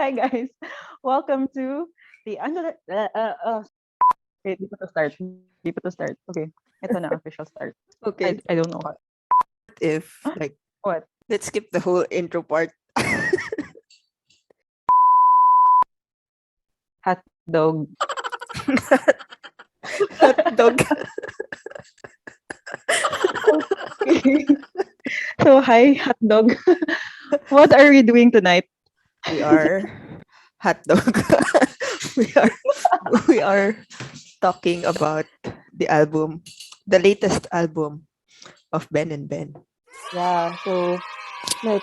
Hi guys, welcome to the wait, di pa to start. Di pa to start. Okay, ito na official start. I Okay, don't know what. if like What? let's skip the whole intro part. Hot dog. Hot dog. Okay. So hi, hot dog. What are we doing tonight? We are hot dog. we are we are talking about the album, the latest album of Ben and Ben. Yeah. So like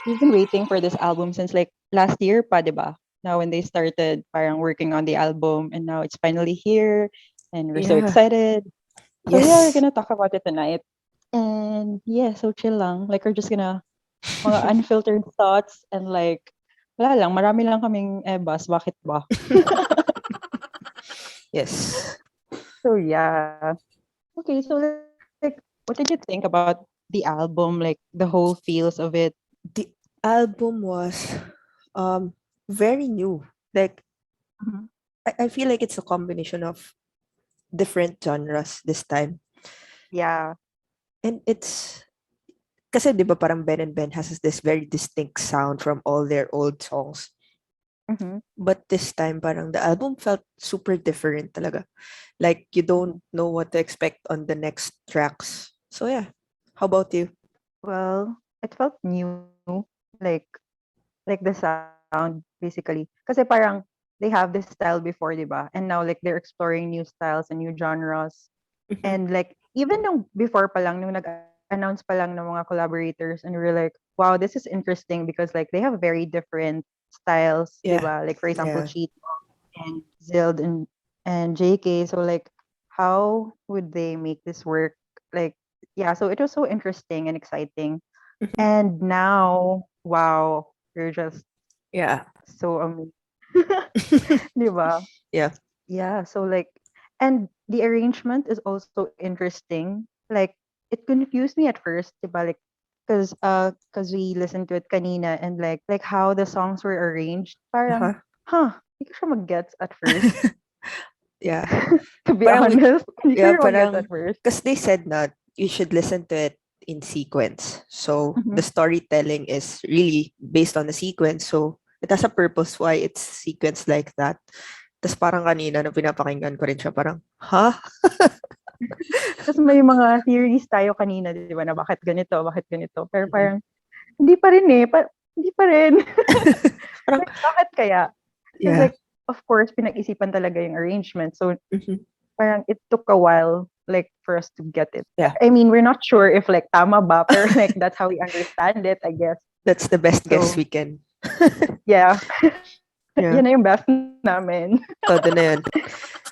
we've been waiting for this album since like last year, pa, diba? Now when they started parang working on the album, and now it's finally here, and we're so Yeah. excited. So yeah, we're Yes. gonna talk about it tonight. And yeah, so chill lang. Like we're just gonna mga unfiltered thoughts and like wala lang, marami lang kaming ebas, bakit ba? Yes. So yeah. Okay, so like what did you think about the album, like the whole feels of it? The album was um very new. Like Mhm. I feel like it's a combination of different genres this time. Yeah. And it's kasi 'di ba parang Ben and Ben has this very distinct sound from all their old songs. Mm-hmm. But this time parang the album felt super different talaga. Like you don't know what to expect on the next tracks. So yeah. How about you? Well, it felt new, like like the sound basically. Kasi parang they have this style before, 'di ba? And now like they're exploring new styles and new genres. Mhm. And like even nung before pa lang, nung nag-announce pa lang ng mga collaborators, and we were like, wow, this is interesting because like they have very different styles, 'di Yeah. ba? Like for example, Yeah. Cheat and Zild and JK. So like how would they make this work? Like yeah, so it was so interesting and exciting. Mhm. And now, wow, you're just Yeah. so amazing. 'Di ba? Yeah. Yeah, so like, and the arrangement is also interesting. Like, it confused me at first, diba? Like, cause we listened to it kanina, and like how the songs were arranged, parang, Uh-huh. huh, hindi ko siya mag-gets at first. Yeah. To be Parang honest, hindi ko yeah, siya mag-gets at parang first. because they said that you should listen to it in sequence. So the Mhm. storytelling is really based on the sequence. So it has a purpose why it's sequenced like that. Tapos parang kanina nung pinapakinggan ko rin siya, parang, huh? Tapos may mga theories tayo kanina, di ba, na bakit ganito, bakit ganito. Pero parang, hindi pa rin eh, hindi pa rin. Parang, Like, bakit kaya? Because yeah. like, of course, pinag-isipan talaga yung arrangement. So, Mhm. parang it took a while, like, for us to get it. Yeah. I mean, we're not sure if, like, tama ba, pero, like, that's how we understand it, I guess. That's the best guess So, we can. yeah. Yeah. Yan na yung best namin. Todo na yun.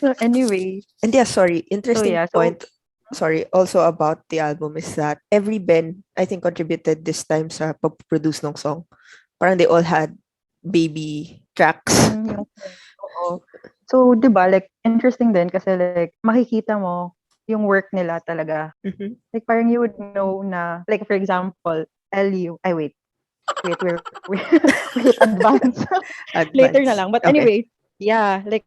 So, anyway. And yeah, sorry, So, interesting yeah. So, point. Sorry, also about the album is that every Ben, I think, contributed this time sa pag-produce ng song. Parang they all had baby tracks. yung, oo. So, di ba, like, interesting din kasi, like, makikita mo yung work nila talaga. Mhm. Like, parang you would know na, like, for example, LU, ay, wait, we'll advance later na Advance. lang. But Okay. anyway, yeah, like,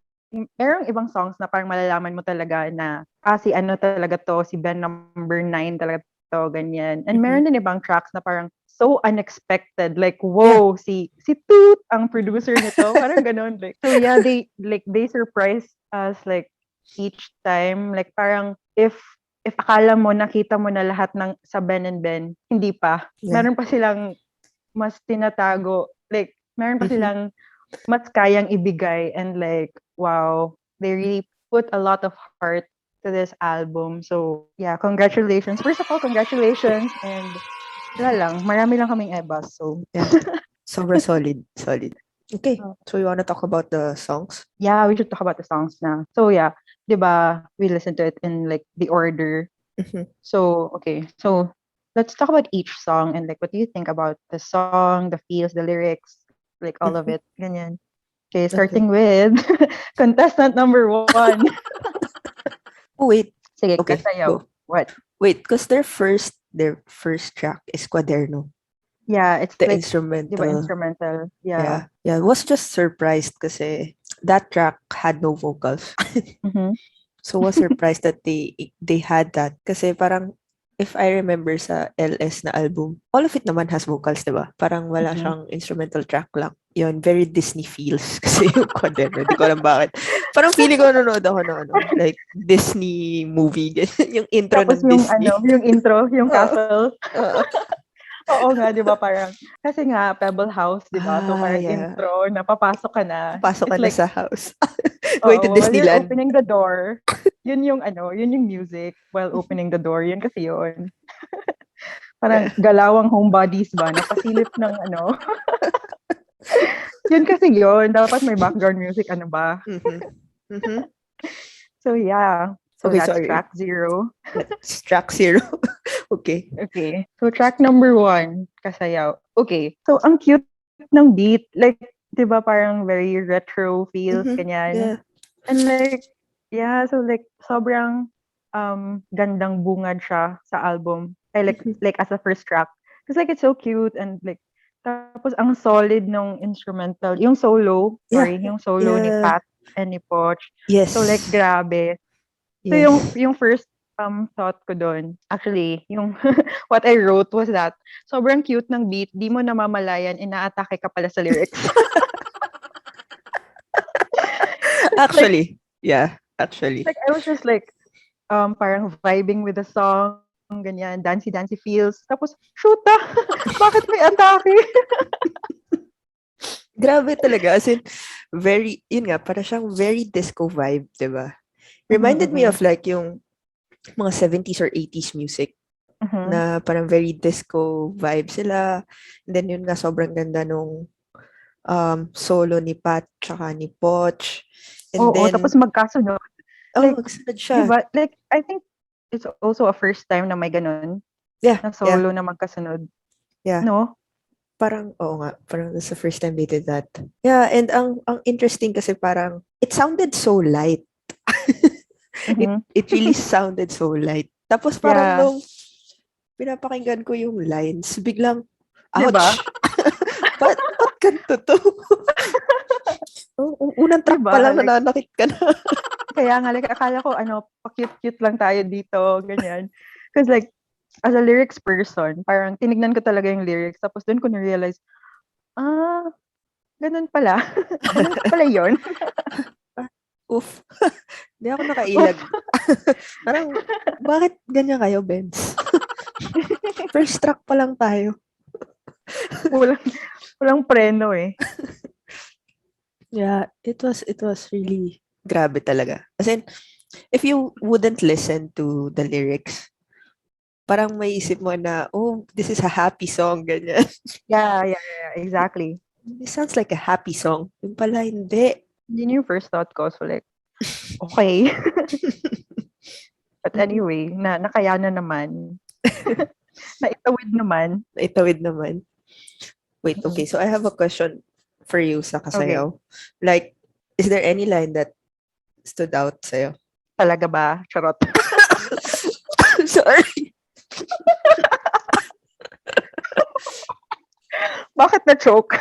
merong ibang songs na parang malalaman mo talaga na, si ano talaga to, si Ben number 9 talaga to, ganyan. And Mhm. meron din ibang tracks na parang so unexpected. Like, Yeah. whoa, si Toot ang producer nito. Parang ganun. Like, so yeah, they surprise us like each time. Like parang if akala mo nakita mo na lahat ng sa Ben and Ben, hindi pa. Yeah. Meron pa silang mas tinatago. Like, meron pa Mhm. silang mas kayang ibigay, and like, wow, they really put a lot of heart to this album. So, yeah, congratulations. First of all, congratulations. And wala lang, marami lang kaming ebas. So, Yeah. Sobra solid. Solid. Okay. uh, So you want to talk about the songs? yeah, we should talk about the songs na. So, yeah, 'di ba, we listened to it in like the order. Mhm. So, okay. So, let's talk about each song and like what do you think about the song, the feels, the lyrics, like all of Mhm. it. Ganyan. Okay, Okay. starting with contestant number 1. Oh wait. Sige, Okay. kasayaw. Go. What? Wait, because their first track is Kuwaderno. Yeah, it's The like, di ba, instrumental. instrumental. Yeah. Yeah. Yeah. I was just surprised kasi that track had no vocals. Mm-hmm. So was surprised that they had that kasi parang if I remember sa LS na album, all of it naman has vocals, 'di ba? Parang wala Mm-hmm. siyang instrumental track lang. Yun, very Disney feels kasi yung Kuwaderno. Di ko alam bakit. Parang feeling ko nanonood ako ng ano, like Disney movie. Ganyan, yung intro Tapos ng yung Disney. ano, yung intro, yung Oo. castle. Oo. Oo nga, 'di ba parang kasi nga Pebble House, 'di ba? So Ah, parang yeah. intro na papasok ka na. Papasok ka It's na like, sa house. Going to oo, while you're Disneyland. opening the door, yun yung ano, yun yung music while opening the door. Yun kasi yun. Parang Yeah. galawang homebodies ba na pasilip ng ano. Yun kasi yun. Dapat may background music, ano ba? Mm-hmm. Mm-hmm. So yeah. So Okay, that's sorry. track 0. That's track zero. Okay. Okay. So track number 1, Kasayaw. Okay. So ang cute ng beat. Like, 'di ba parang very retro feels, Mm-hmm. ganyan. Yeah. And like, yeah, so like sobrang gandang bungad siya sa album. I Mm-hmm. like as a first track. Because like it's so cute and like tapos ang solid nung instrumental, Yeah. yung solo ni Yeah. Pat and ni Poch. So like Yes. grabe. So Yes. yung first thought ko doon, actually, yung what I wrote was that sobrang cute ng beat, di mo namamalayan inaatake ka pala sa lyrics. like Actually, yeah, actually. like I was just like parang vibing with the song, ganyan, dancey feels. Tapos, shoota! Bakit may atake? Grabe talaga. As in, very, yun nga, para siyang very disco vibe, di ba? Reminded me Mhm, of like yung mga 70s or 80s music mhm. na parang very disco vibe sila. And then yun nga, sobrang ganda nung solo ni Pat tsaka ni Poch. And Oo, tapos then, magkasunod. oh, Like, magsunod di siya. ba? Like, I think it's also a first time na may ganun, Yeah, na yeah, solo na magkasunod. yeah. No? Parang, oo nga, parang that's the first time they did that. Yeah, and ang interesting kasi parang, it sounded so light. it, Mhm. it really sounded so light. Tapos parang Yeah. nung pinapakinggan ko yung lines, biglang, Di ba? ouch! Ba't ganito to? Unang Di track pa ba? lang Like, nananakit ka na. kaya nga, like, akala ko, ano, pa-cute-cute lang tayo dito, ganyan. Because like, as a lyrics person, parang tinignan ko talaga yung lyrics, tapos doon ko na-realize, ah, ganun pala. Ganun pala yun. Ah, oof. Hindi ako nakailag. Oof. Parang, bakit ganyan kayo, Benz? First track pa lang tayo. Walang, walang preno eh. Yeah, it was really grabe talaga. As in, if you wouldn't listen to the lyrics, parang may isip mo na, oh, this is a happy song, ganyan. Yeah, exactly. This sounds like a happy song. Yung pala, hindi. Yun yung first thought ko. So like, okay. But Mhm. anyway, nakayanan naman. Naitawid naman. Naitawid naman. Wait, okay. Mhm. So I have a question for you sa Okay. Kasayaw. Like, is there any line that stood out sa'yo? Talaga ba? Charot. Sorry. Bakit na-choke?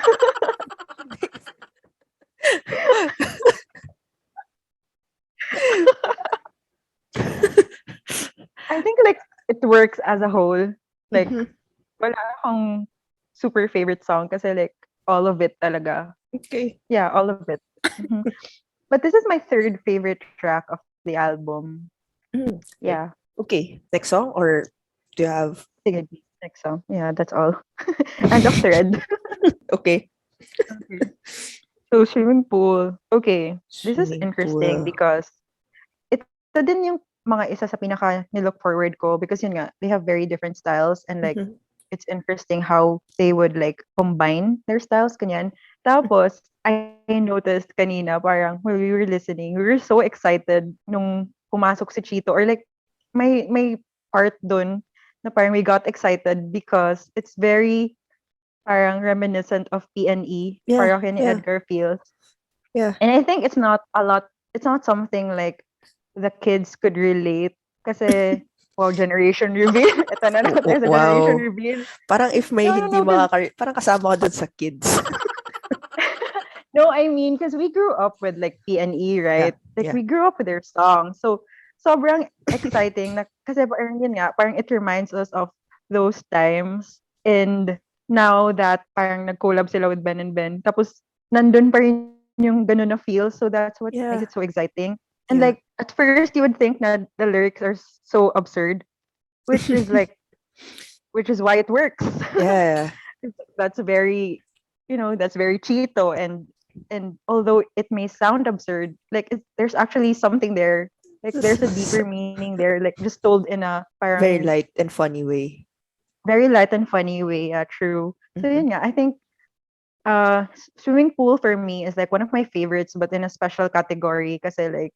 I think like it works as a whole. Like, Mhm. wala akong super favorite song kasi like all of it talaga. Okay. Yeah, all of it. Mhm. But this is my third favorite track of the album. Okay. Yeah. Okay. Next song or do you have Sige, next song. Yeah, that's all. End of thread. okay. Okay. So, swimming pool. Okay. This is Swimming interesting pool. because ito din yung mga isa sa pinaka nilook forward ko because yun nga, they have very different styles and like Mhm. it's interesting how they would like combine their styles, kanyan. Tapos, I noticed kanina, parang when we were listening, we were so excited nung pumasok si Chito or like may part dun na parang we got excited because it's very parang reminiscent of PNE, Yeah, parang ni yeah, Edgar feels. yeah. And I think it's not something like the kids could relate kasi Wow, generation reveal. Ito na natin sa generation Wow. reveal. Parang if may No, no, hindi no, 'cause parang kasama ko dun sa kids. no, I mean, because we grew up with like P&E, Yeah, right? Like yeah. we grew up with their songs. So sobrang exciting na kasi parang yun nga, parang it reminds us of those times. And now that parang nag-collab sila with Ben&Ben, tapos nandun pa rin yung ganun na feel. So that's what makes it so Yeah, exciting. And like yeah. at first you would think that the lyrics are so absurd, which is like which is why it works. Yeah. That's very, that's very Cheeto, and although it may sound absurd, like there's actually something there. Like S- there's a s- deeper meaning there, like just told in a Very parang light and funny way. very light and funny way. Yeah, true. So Mhm. yun nga, I think swimming pool for me is like one of my favorites, but in a special category kasi like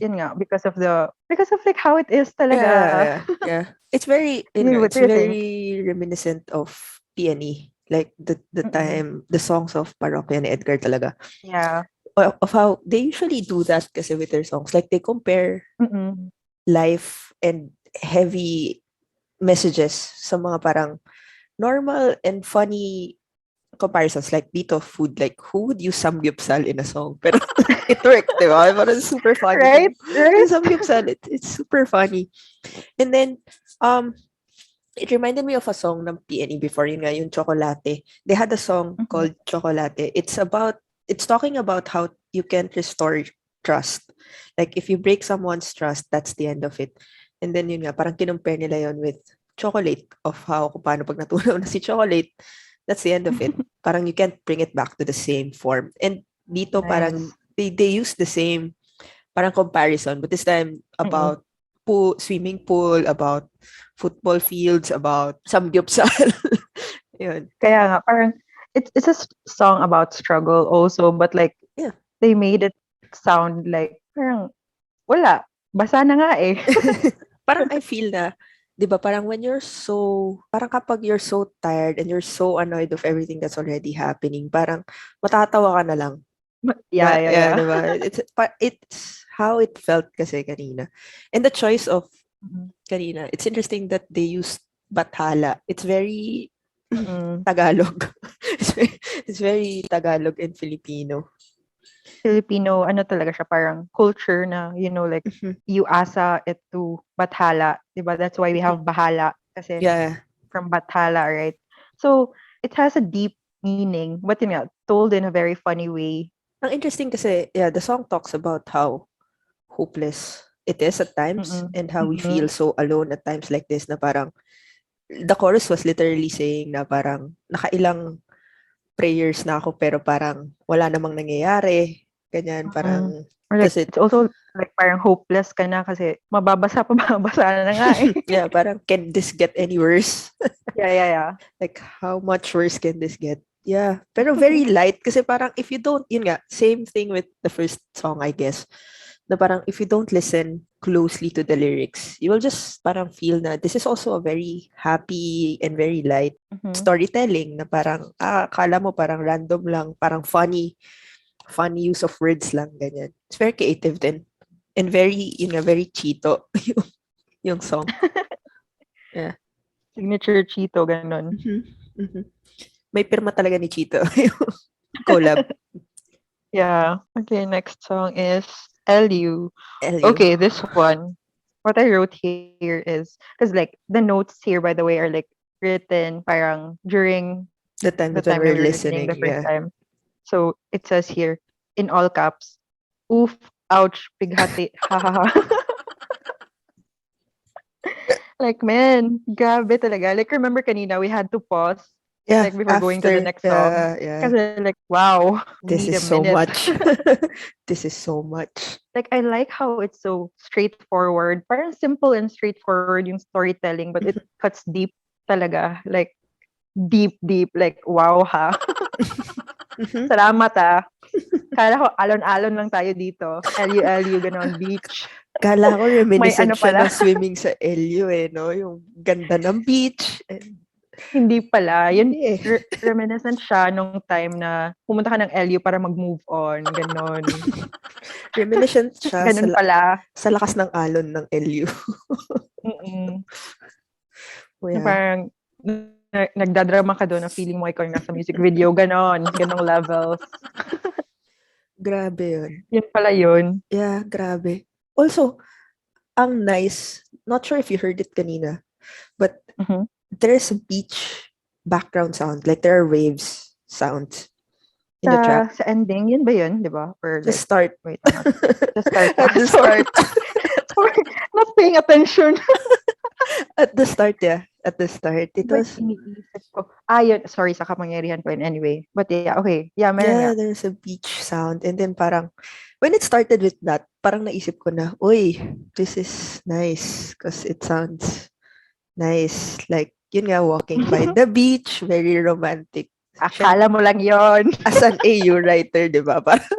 yun nga because of like how it is Yeah, talaga. yeah, yeah. It's very, What it's do you think? very reminiscent of Peony. Like the Mm-mm. time, the songs of Parokya and Edgar talaga. Yeah. Of how they usually do that kasi with their songs. Like they compare Mm-mm. life and heavy messages sa mga parang normal and funny comparisons. Like dito, food. Like who would use samgyeopsal in a song? Pero it worked, di ba? Parang super funny. Right? Yung Right? samgyeopsal, it's super funny. And then, um, it reminded me of a song ng PNE before yun nga, yung Chocolate. They had a song Mm-hmm. called Chocolate. It's talking about how you can't restore trust. Like, if you break someone's trust, that's the end of it. And then yun nga, parang kinumpare nila yun with chocolate of how, kung paano pag natunaw na si chocolate, that's the end of it. Parang you can't bring it back to the same form. And dito parang Nice. they use the same parang comparison, but this time Mm-mm. about swimming pool, about football fields, about samgyeopsal. Yun. Kaya nga, parang it's a song about struggle also, but like Yeah. they made it sound like parang wala, basa na nga eh. Parang I feel na, di ba, parang when you're so, parang kapag you're so tired and you're so annoyed of everything that's already happening, parang matatawa ka na lang. Yeah, yeah, Yeah, yeah. di ba? It's how it felt kasi kanina. And the choice of Mm-mm. kanina, it's interesting that they used Bathala. It's very Mm-mm. Tagalog. It's very Tagalog and Filipino. Filipino, ano talaga siya, parang culture na, like Mhm, you asa it to Bathala, 'di ba? That's why we mhm. have Bahala kasi Yeah. from Bathala, right? So, it has a deep meaning, but yun nga, told in a very funny way. Ang interesting kasi, yeah, the song talks about how hopeless it is at times Mm-mm. and how we Mm-mm. feel so alone at times like this na parang the chorus was literally saying na parang nakailang prayers na ako pero parang wala namang nangyayari. Ganyan, Mm. parang Or like, does it it's also like parang hopeless ka na kasi mababasa pa, mababasa na nga eh. yeah, parang can this get any worse? Yeah, yeah, yeah. Like, how much worse can this get? Yeah. Pero very light kasi parang if you don't, yun nga, same thing with the first song, I guess. Na parang if you don't listen closely to the lyrics, you will just parang feel na this is also a very happy and very light Mhm. storytelling na parang, akala mo parang random lang, parang funny use of words lang, ganyan. It's very creative din. And very, yun nga, very Cheeto yung song. Yeah. Signature Cheeto, ganun. Mhm. Mhm. May pirma talaga ni Chito yung collab. Yeah. Okay, next song is LU. LU. Okay, this one. What I wrote here is, because like the notes here, by the way, are like written parang during The time the that when time that we're we were listening listening, the first yeah. time. So it says here, in all caps, oof, ouch, bighati, ha ha ha. Like, man, grabe talaga. Like, remember kanina, we had to pause, Yeah, like, before going to the after, next song. yeah, Kasi, like, wow, we this need is a so minute. much. This is so much. Like, I like how it's so straightforward. Parang simple and straightforward yung storytelling, but it Mhm. cuts deep talaga. Like, deep, deep. Like, wow, ha? Mhm. Salamat, ah. Kala ko alon-alon lang tayo dito. LU, ganon, beach. Kala ko May reminiscent ano siya pala. ng swimming sa LU eh, no? Yung ganda ng beach. And, Hindi pala. Yun, hindi eh. reminiscent siya nung time na pumunta ka ng LU para mag-move on. Ganon. Reminiscent siya Ganon pala. sa lakas ng alon ng LU. Mm. Oh, Na yeah. parang nagdadrama ka doon na feeling mo ikaw yung nasa music video, ganong levels. Grabe yun. Yun pala yun. Yeah, grabe. Also, ang nice, not sure if you heard it kanina, but Mhm. there's a beach background sound. Like there are waves sounds in the track. Sa ending, yun ba yun, di ba? Or The like, start. wait, I'm not. The start. At the Sorry. start. Sorry. Not paying attention. At the start, yeah. At the start. It Wait, was, iniisip ko. Yun. Sorry, sa kapangyarihan ko yun. Anyway. But yeah, okay. Yeah, meron yeah, nga. there's a beach sound. And then parang, when it started with that, parang naisip ko na, uy, this is nice. Because it sounds nice. Like, yun nga, walking by the beach, very romantic. Akala mo lang yon. As an AU writer, di ba? Parang,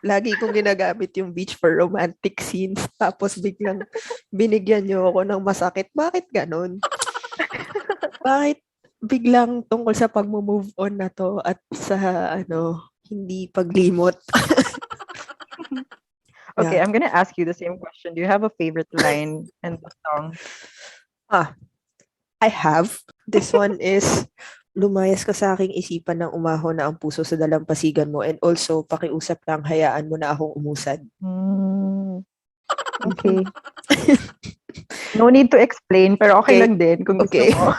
lagi kong ginagamit yung beach for romantic scenes. Tapos biglang binigyan niyo ako ng masakit. Bakit ganun? Bakit biglang tungkol sa pag-move on na to at sa hindi paglimot? Okay, Yeah. I'm gonna ask you the same question. Do you have a favorite line in the song? I have. This one is, lumayas ka sa aking isipan ng umahon na ang puso sa dalampasigan mo, and also pakiusap lang, hayaan mo na akong umusad. Okay. No need to explain, pero okay lang din kung gusto Okay. mo.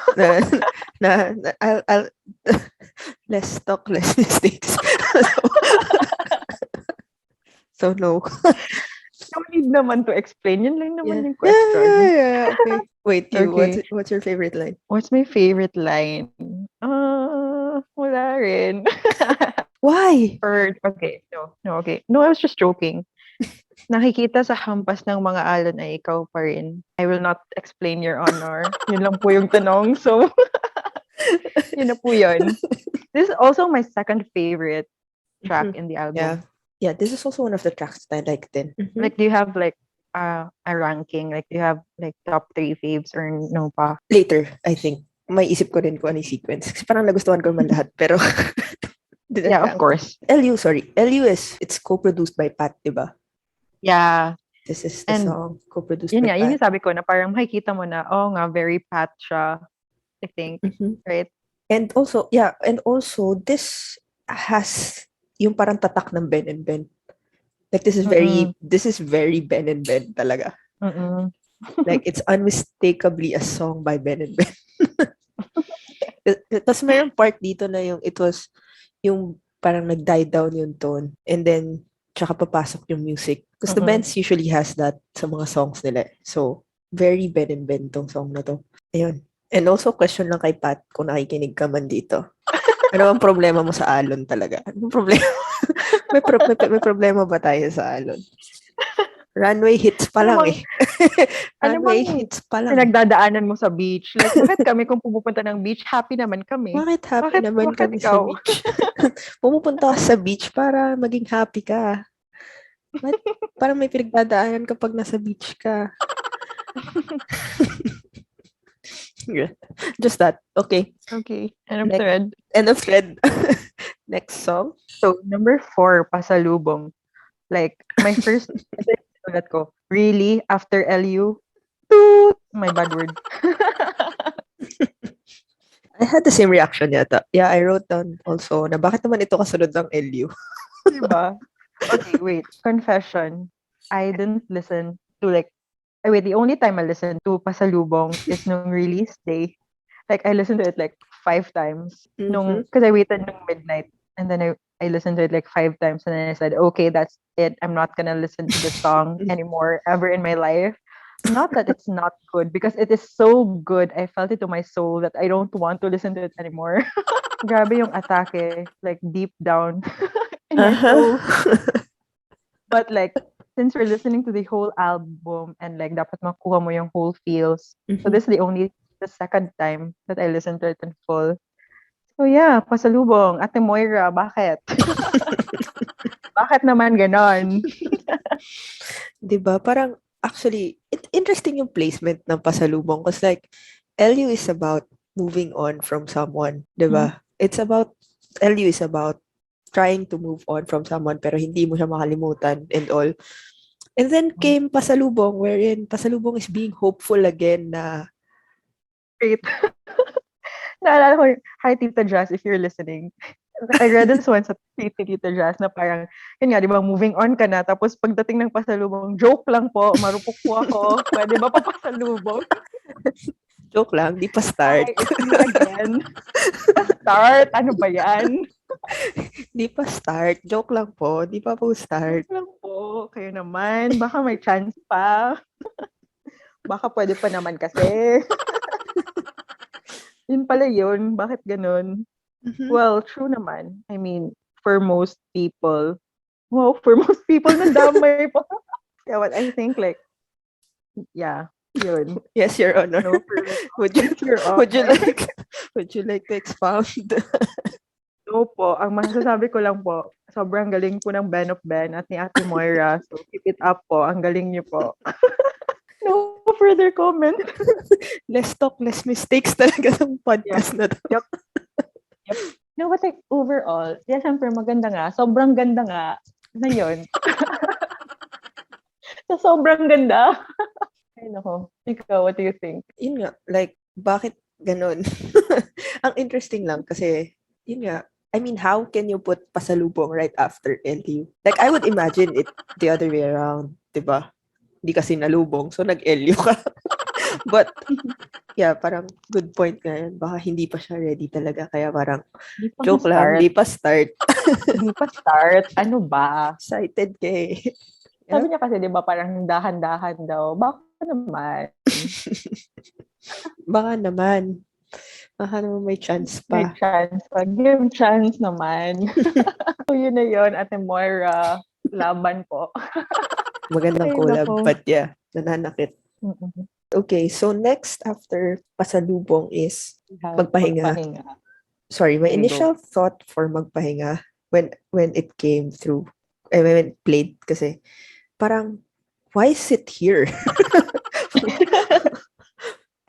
I'll less talk, less mistakes. So no. No need naman to explain. Yun lang naman Yeah. yung question. Yeah. Okay. Wait, you. Okay. What's your favorite line? What's my favorite line? Wala rin. Why? Okay. No, okay. No, I was just joking. Nakikita sa hampas ng mga alon ay ikaw pa rin. I will not explain, Your Honor. Yun lang po yung tanong. So, yun na po yun. This is also my second favorite track in the album. Yeah, this is also one of the tracks that I like then. Like, do you have like a ranking? Like, do you have like top 3 faves or no pa? Later, I think. May isip ko din kung ano yung sequence. Kasi parang nagustuhan ko naman lahat. Pero, Yeah, of course. LU it's co-produced by Pat, diba? Yeah. This is the song co-produced Yun by nga, Pat. yun yung sabi ko na parang makikita mo na, nga, very Pat siya, I think. Right? And also, this has yung parang tatak ng Ben&Ben. Like, this is very Ben&Ben talaga. Like, it's unmistakably a song by Ben&Ben. Tapos mayroong part dito na yung parang nag-die down yung tone, and then tsaka papasok yung music. Because the bands usually has that sa mga songs nila. So, very Ben&Ben tong song na to. Ayun. And also, question lang kay Pat kung nakikinig ka man dito. Ano ang problema mo sa alon talaga? Anong problema? may problema ba tayo sa alon? Runway hits pa lang eh. Runway hits pa lang. Pinagdadaanan mo sa beach. Like, bakit kami kung pumupunta ng beach, happy naman kami? Bakit happy naman kami sa beach? Pumupunta ka sa beach para maging happy ka. Parang may pinagdadaanan kapag nasa beach ka. Just that. Okay. Okay. End of thread. End of thread. Next song. So, number 4, Pasalubong. Like, my first, ulit ko, really, after LU, toot, my bad word. I had the same reaction yata. Yeah, I wrote down also na bakit naman ito kasunod ng LU? Diba? Okay, wait. Confession. I didn't listen to the only time I listened to Pasalubong is nung release day. Like, I listened to it like 5 times. Because I waited nung midnight. And then I listened to it like 5 times. And then I said, okay, that's it. I'm not gonna listen to this song anymore ever in my life. Not that it's not good, because it is so good. I felt it to my soul that I don't want to listen to it anymore. Grabe yung atake, like deep down in my soul. But like, since we're listening to the whole album and like dapat makuha mo yung whole feels. So this is the second time that I listened to it in full. So yeah, Pasalubong, Ate Moira, bakit? Bakit naman ganon? Diba? Parang, actually, interesting yung placement ng Pasalubong, because like, LU is about moving on from someone, diba? LU is about trying to move on from someone pero hindi mo siya makalimutan and all. And then came Pasalubong, wherein Pasalubong is being hopeful again na Great. Naalala ko, hi Tita Jazz, if you're listening. I read this once sa Tita Jazz na parang, yun nga, di ba, moving on ka na, tapos pagdating ng pasalubong, joke lang po, marupok po ako, pwede ba papasalubong? joke lang, di pa start. Hi, it's me again. Start? Ano ba yan? Di pa start. Joke lang po, di pa po start. Joke lang po, kayo naman, baka may chance pa. Baka pwede pa naman kasi. Yun pala yun, bakit ganun? Mhm. Well, true naman. I mean, for most people, nadamay pa. Yeah, but I think like, yeah, yun. Yes, Your Honor. No further Would you comments, Your would you Honor. would you like to expound? No po, ang masasabi ko lang po, sobrang galing po ng Ben&Ben at ni Ate Moira. So, keep it up po. Ang galing niyo po. No further comment. Less talk, less mistakes talaga ng podcast na to. Yep. No, but like, overall, yeah, syempre, maganda nga. Sobrang ganda nga. Ano yun? So, sobrang ganda. Ay, nako. Ikaw, what do you think? Yun nga, like, bakit ganun? Ang interesting lang kasi, yun nga, I mean, how can you put Pasalubong right after LU? Like, I would imagine it the other way around, diba? Hindi kasi nalubong, so nag-LU ka. But, yeah, parang good point nga yan. Baka hindi pa siya ready talaga. Kaya parang, Di pa joke lang, ma-start. di pa start. Di pa start. Ano ba? Excited kay. Sabi niya kasi, di ba, parang dahan-dahan daw. Baka naman. Baka naman. Baka naman may chance May pa. chance pa. Give chance naman. So, yun na yun, Ate Moira. Laban po. Magandang Ay, collab. nako. But yeah, nananakit. Mm-mm. Okay, so next after Pasalubong is magpahinga. Magpahinga. Sorry, my There you initial thought for magpahinga when it came through, when it played kasi, parang, why sit here?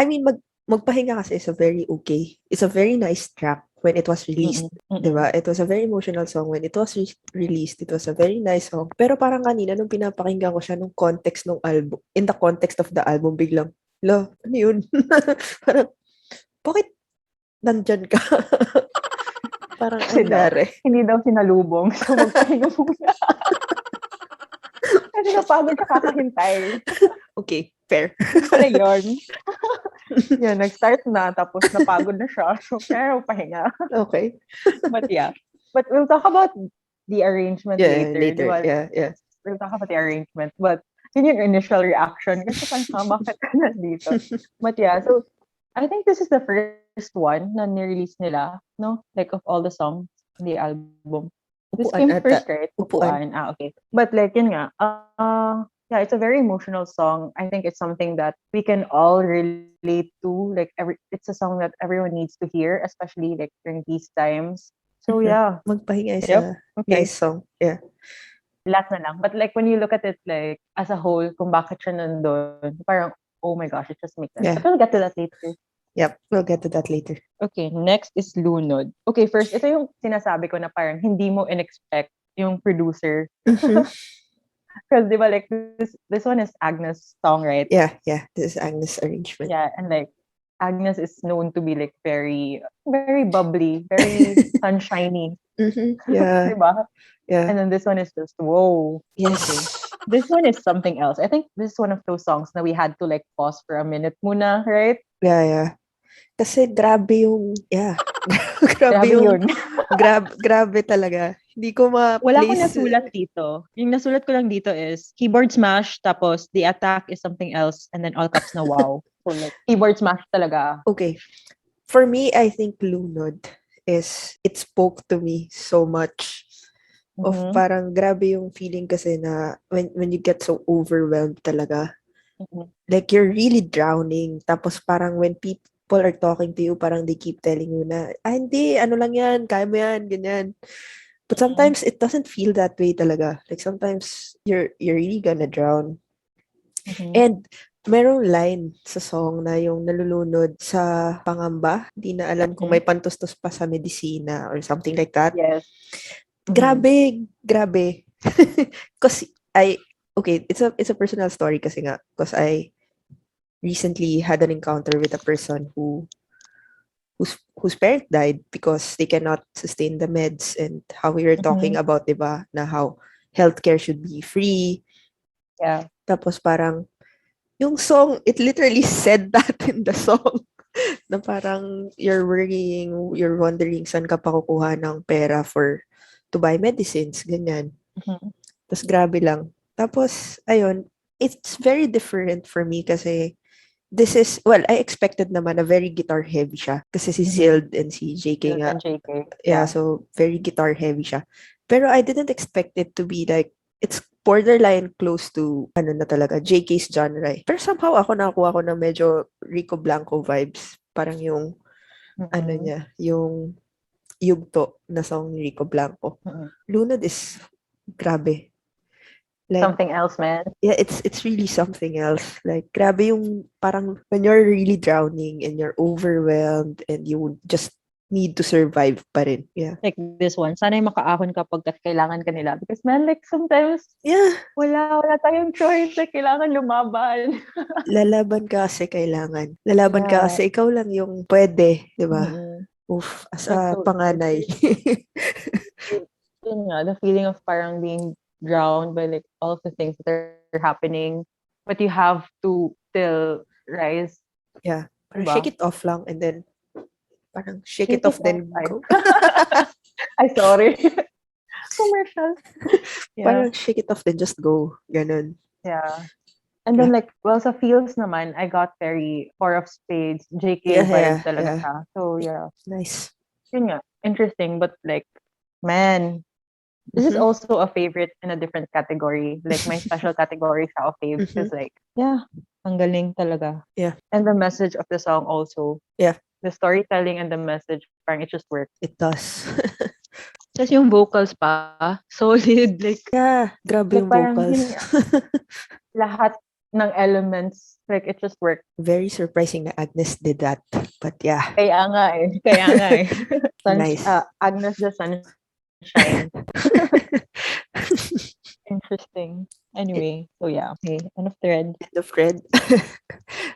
I mean, magpahinga kasi is a very okay. It's a very nice track when it was released. Diba? It was a very emotional song when it was released. It was a very nice song. Pero parang kanina, nung pinapakinggan ko siya nung context ng album, in the context of the album, biglang, ano yun? Parang, bakit nandyan ka? Parang, Kasi hindi daw sinalubong. So, magpahinga muna. Kasi napagod siya kakahintay. Okay, fair. Pala yun. Yun, nag-start na, tapos napagod na siya. So, kaya pahinga. Okay. But yeah. But we'll talk about the arrangement later. Later. Diba? Yeah. We'll talk about the arrangement. But yun yung initial reaction. Kasi parang, bakit ka nandito? But yeah, so I think this is the first one na nirelease nila, no? Like of all the songs in the album. This Upuan came ata. first, right? Upuan. Okay. But like, yun nga, yeah, it's a very emotional song. I think it's something that we can all relate to. Like, it's a song that everyone needs to hear, especially like during these times. So yeah. Magpahinga is a nice song. Yeah. Last na lang. But like, when you look at it like as a whole, kung bakit siya nandun, parang, oh my gosh, it just makes sense. Yeah. But we'll get to that later. Yep, we'll get to that later. Okay, next is Lunod. Okay, first, ito yung sinasabi ko na parang hindi mo in-expect yung producer. Because, di ba, like, this one is Agnes' song, right? Yeah, this is Agnes' arrangement. Yeah, and like, Agnes is known to be like very, very bubbly, very sunshiny. Yeah. Diba? Yeah. And then this one is just, whoa. Yes. Okay. This one is something else. I think this is one of those songs na we had to like pause for a minute muna, right? Yeah. Kasi grabe yung, grabe yung, grabe talaga. Hindi ko ma-place. Wala akong nasulat dito. Yung nasulat ko lang dito is keyboard smash, tapos the attack is something else, and then all caps na wow. So like, keyboard smash talaga. Okay. For me, I think Lunod is, it spoke to me so much of parang grabe yung feeling kasi na when you get so overwhelmed talaga. Like you're really drowning. Tapos parang when people are talking to you, parang they keep telling you na, hindi, ano lang yan, kaya mo yan, ganyan. But sometimes it doesn't feel that way talaga. Like sometimes you're really gonna drown. And merong line sa song na yung nalulunod sa pangamba. Hindi na alam kung may pantustos pa sa medisina or something like that. Yes. Grabe. Kasi okay, it's a personal story kasi nga, because I recently had an encounter with a person whose parent died because they cannot sustain the meds, and how we were talking Mhm. about, 'di ba, na how healthcare should be free. Yeah. Tapos parang yung song, it literally said that in the song. Na parang you're worrying, you're wondering saan ka pa kukuha ng pera to buy medicines, ganyan. Mhm. Tapos grabe lang. Tapos, ayun, it's very different for me kasi this is, well, I expected naman na very guitar heavy siya. Kasi si Mhm. Zild and si JK Silk nga, and JK. yeah, Yeah. so very guitar heavy siya. Pero I didn't expect it to be like, it's borderline close to, ano na talaga, JK's genre. Pero somehow ako nakuha ko ng medyo Rico Blanco vibes. Parang yung, ano Mm-mm. niya, yung yugto na song ni Rico Blanco. Mm-mm. Lunod is grabe. Like, Something else, man. yeah, it's really something else. Like, grabe yung parang when you're really drowning and you're overwhelmed and you just need to survive pa rin. Yeah. Like this one. Sana'y makaahon ka pagkat kailangan ka nila. Because man, like sometimes Yeah. wala tayong choice. Like kailangan lumaban. Lalaban ka kasi kailangan. Lalaban ka Yeah. kasi ikaw lang yung pwede, di ba? Mm-mm. Oof, as Like a so panganay. yun nga, the feeling of parang being drowned by like all of the things that are happening, but you have to still rise, Yeah. Parang diba? shake it off lang and then parang shake it Shake it off off. then Ay, go. ay sorry. Commercial. Yeah, Parang shake it off then just go. Ganon. yeah. And Yeah. then like, well, sa feels naman, I got very Four of Spades, JK Yeah, vibe yeah, talaga yeah. siya. So yeah, Nice. yun nga, interesting, but like, man, this is Mm-hmm. also a favorite in a different category. Like my special category siya of faves Mm-hmm. because like, yeah, ang galing talaga. Yeah. And the message of the song also. Yeah, The storytelling and the message, parang it just works. it does. Tapos yung vocals pa, solid. Yeah, grabe Like yung parang yun vocals. nga, lahat ng elements, like it just worked. Very surprising na Agnes did that. But yeah, Kaya nga eh. Kaya nga eh. nice. Agnes the Sunshine. Interesting. Anyway, so yeah. Okay, end of thread. End of thread.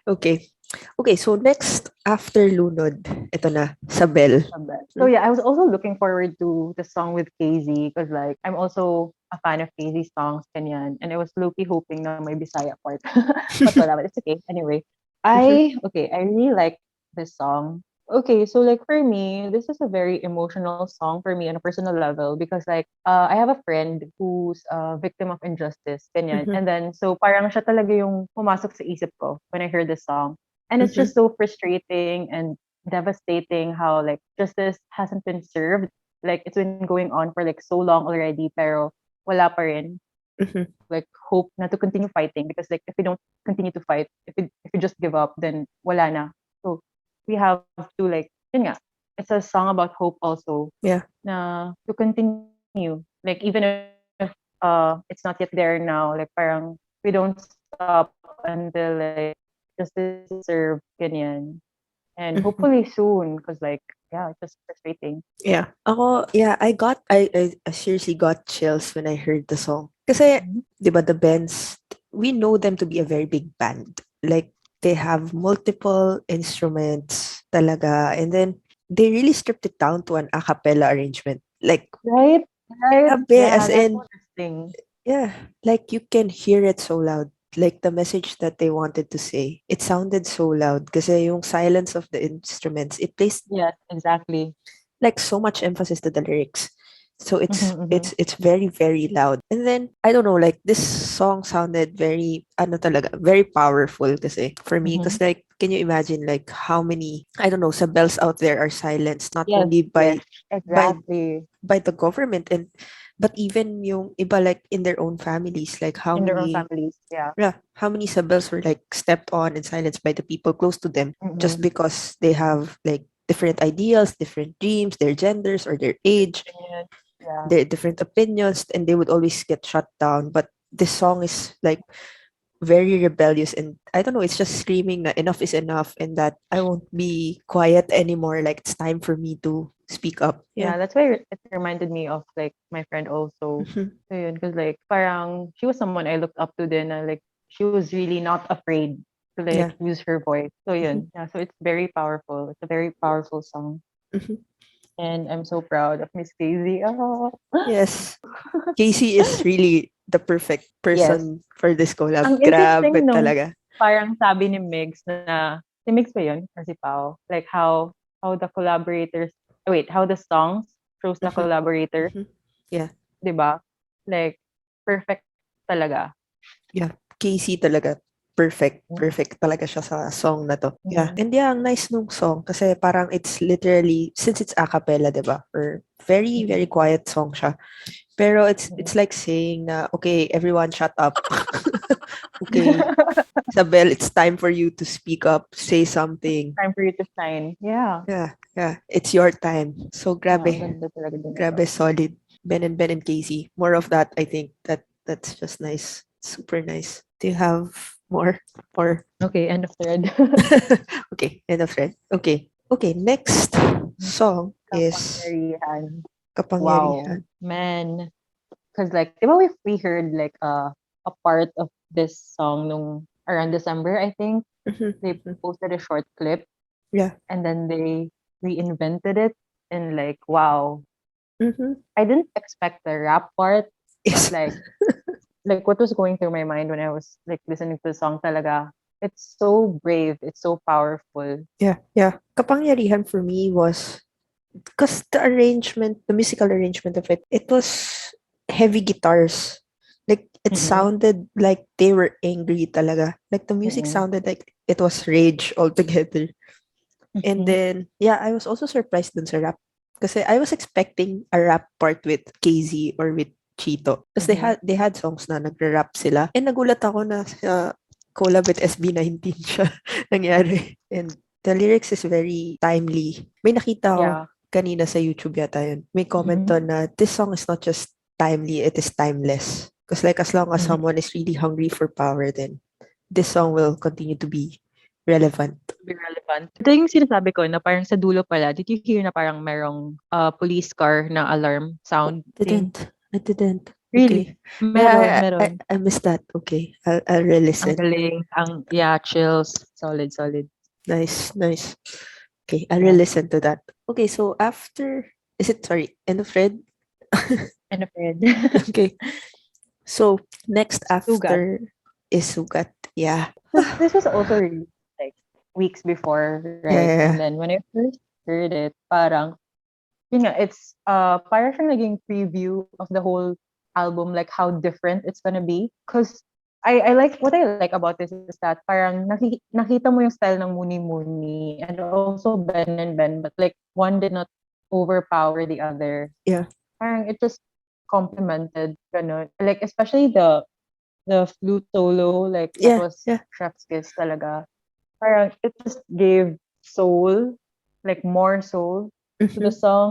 Okay. Okay, so next, after Lunod, ito na, Sabel. Not bad. So Hmm? yeah, I was also looking forward to the song with KZ because like I'm also a fan of KZ songs, kanyan, and I was low-key hoping na may Bisaya part. But wala, but it's okay. Anyway, Mhm, I really like this song. Okay, so like for me, this is a very emotional song for me on a personal level because like I have a friend who's a victim of injustice, ganyan. mhm, And then so parang siya talaga yung pumasok sa isip ko when I heard this song. And it's mhm, just so frustrating and devastating how like justice hasn't been served. Like it's been going on for like so long already, pero wala pa rin mhm. like hope na to continue fighting because like if we don't continue to fight, if we just give up, then wala na. So we have to like yun nga, it's a song about hope also Yeah. na to continue. Like even if it's not yet there now, like parang we don't stop until like justice is served, ganyan. And hopefully Mhm. soon, because like yeah, it's just frustrating. Yeah. I seriously got chills when I heard the song. Kasi, Mhm. di ba, the bands, we know them to be a very big band. Like, they have multiple instruments talaga. And then, they really stripped it down to an a cappella arrangement. Like, Right? Right? grabe, Yeah, as that's in, interesting. yeah, like, you can hear it so loud. Like, the message that they wanted to say. It sounded so loud. Kasi yung silence of the instruments, it plays Yes, exactly. like so much emphasis to the lyrics. So it's Mm-hmm, mm-hmm. it's it's very very loud. And then I don't know, like this song sounded very ano talaga, very powerful kasi for me Mm-hmm. because like can you imagine like how many I don't know, some bells out there are silenced not Yes, only yes, by exactly. by the government and but even yung iba like in their own families like In their own families. Yeah. how many sabels were like stepped on and silenced by the people close to them Mm-hmm. just because they have like different ideals, different dreams, their genders or their age, Opinion. Yeah. their different opinions, and they would always get shut down. But this song is like very rebellious and I don't know, it's just screaming that enough is enough and that I won't be quiet anymore. Like it's time for me to speak up. Yeah. Yeah, that's why it reminded me of like my friend also. Mhm. So yun, because like parang she was someone I looked up to then, like she was really not afraid to like Yeah. use her voice. So Mhm. yun, yeah, so it's very powerful. It's a very powerful song. Mhm. And I'm so proud of Miss Daisy. Oh. Yes. Casey is really the perfect Yes. person for this collab. Ang Grabe interesting nung talaga. parang sabi ni Migs na, si Migs ba yun? Or si Pao? Like how the collaborators, wait, how the songs shows the Mhm. collaborators, Mhm. Yeah. 'di ba? Like, perfect talaga. Yeah. Casey talaga. Perfect. Mm. Perfect talaga siya sa song na to. Yeah. Mhm. And yeah, ang nice nung song kasi parang it's literally, since it's a cappella, diba? Or very, very Mm. quiet song siya. Pero it's Mm. like saying na, okay, everyone shut up. Okay, Isabel, it's time for you to speak up, say something. Time for you to shine. Yeah. Yeah, yeah, it's your time. So Yeah, ang grabe, ganda talaga din grabe nito. solid. Ben and Casey. More of that, I think. That's just nice. Super nice. Do you have more? Or Okay, end of thread. okay, end of thread. Okay. Okay, next song is Kapangyarihan. Wow. Kapangyarihan. Man. Because like, di ba we heard like a part of this song nung around December, I think. Mhm, They mhm. posted a short clip Yeah. and then they reinvented it, and like, wow. Mhm. I didn't expect the rap part, but Yes. like what was going through my mind when I was like listening to the song talaga. It's so brave, it's so powerful. Yeah, yeah. Kapangyarihan for me was because the arrangement, the musical arrangement of it, it was heavy guitars. Like it Mm-mm, sounded like they were angry talaga. Like the music mm-mm, sounded like it was rage altogether. And mm-hmm, then yeah, I was also surprised dun sa rap. Kasi I was expecting a rap part with KZ or with Chito. Because mm-hmm, they had songs na nagra-rap sila. And nagulat ako na sa collab with SB19 siya nangyari. And the lyrics is very timely. May nakita ako yeah. kanina sa YouTube yata yun. May comment Mm-hmm, doon na this song is not just timely, it is timeless. Because like as long as mm-hmm. someone is really hungry for power, then this song will continue to be relevant. To be relevant. Ito yung sinasabi ko na parang sa dulo pala, did you hear na parang merong police car na alarm Oh, sound thing? I didn't. Really? Okay. Meron, Yeah, meron. I missed that. Okay. I'll Ang re-listen. galing. Yeah, chills. Solid, solid. Nice, nice. Okay, I'll Yeah. re-listen to that. Okay, so after, is it, sorry, end of Red? And afraid. Okay. So next Sugat. after is Sugat. Yeah. Because this was also released like weeks before, right? Yeah, yeah, And yeah. then when I first heard it, parang, yun nga, it's parang siyang naging preview of the whole album, like how different it's gonna be. Because I like, what I like about this is that parang nakita mo yung style ng Muni Muni and also Ben&Ben, but like one did not overpower the other. Yeah. Parang it just complemented, ganun. Like especially the flute solo, like that Yeah, was yeah. chef's kiss talaga. Parang it just gave soul, like more soul to the Mhm. song.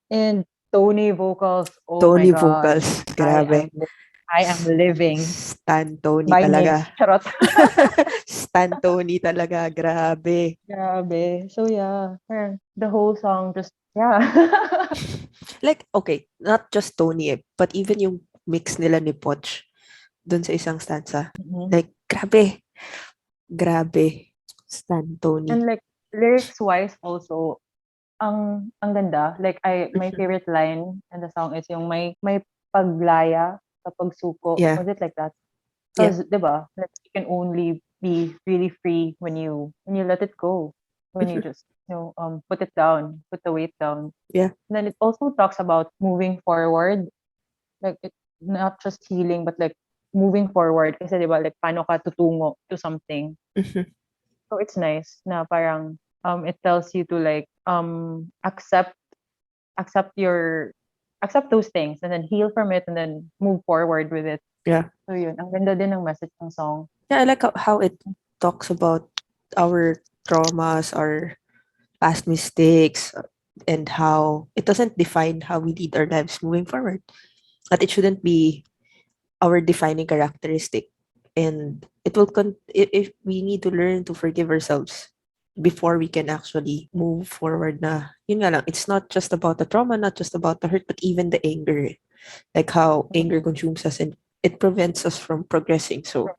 And Tony vocals, oh my Tony God. vocals. I Grabe. am I am living Stan Tony by Migs. talaga. Charot. Stan Tony talaga. Grabe. Grabe. So yeah, parang the whole song just, yeah. Like, okay, not just Tony but even yung mix nila ni Poch dun sa isang stanza. Mhm. Like, grabe. Grabe. Stan Tony. And like lyrics wise also, ang ganda. Like my Mhm. favorite line in the song is yung may paglaya sa pagsuko. Yeah. Was it like that? Yeah. Because, 'di ba, like you can only be really free when you let it go. When you Mhm. just, put it down, put the weight down. Yeah. And then it also talks about moving forward, like it not just healing but like moving forward kasi 'di ba like paano ka tutungo to something. Mhm. So it's nice na parang it tells you to like accept your accept those things and then heal from it and then move forward with it. Yeah. So yun, ang ganda din ng message ng song. Yeah, I like how it talks about our traumas, our past mistakes, and how it doesn't define how we lead our lives moving forward. That it shouldn't be our defining characteristic. And it will if we need to learn to forgive ourselves before we can actually move forward na, yun nga lang, it's not just about the trauma, not just about the hurt, but even the anger. Like how anger Mm-mm. consumes us and it prevents us from progressing. So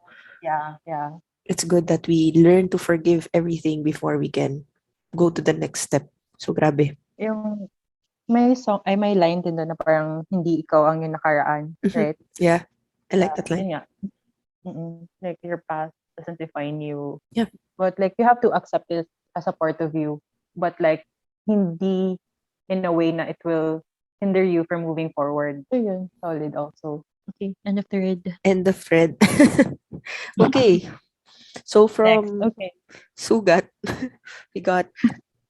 Yeah, yeah. it's good that we learn to forgive everything before we can go to the next step. So grabe. Yung may song, ay may line din doon na parang hindi ikaw ang yung nakaraan, Mhm. right? Yeah, I like Yeah, that line. yun nga. Like your past doesn't define you. Yeah. But like you have to accept it as a part of you. But like hindi in a way na it will hinder you from moving forward. So yun, solid also. Okay, end of the read. And the Fred. Okay. So Next, from okay. Sugat, we got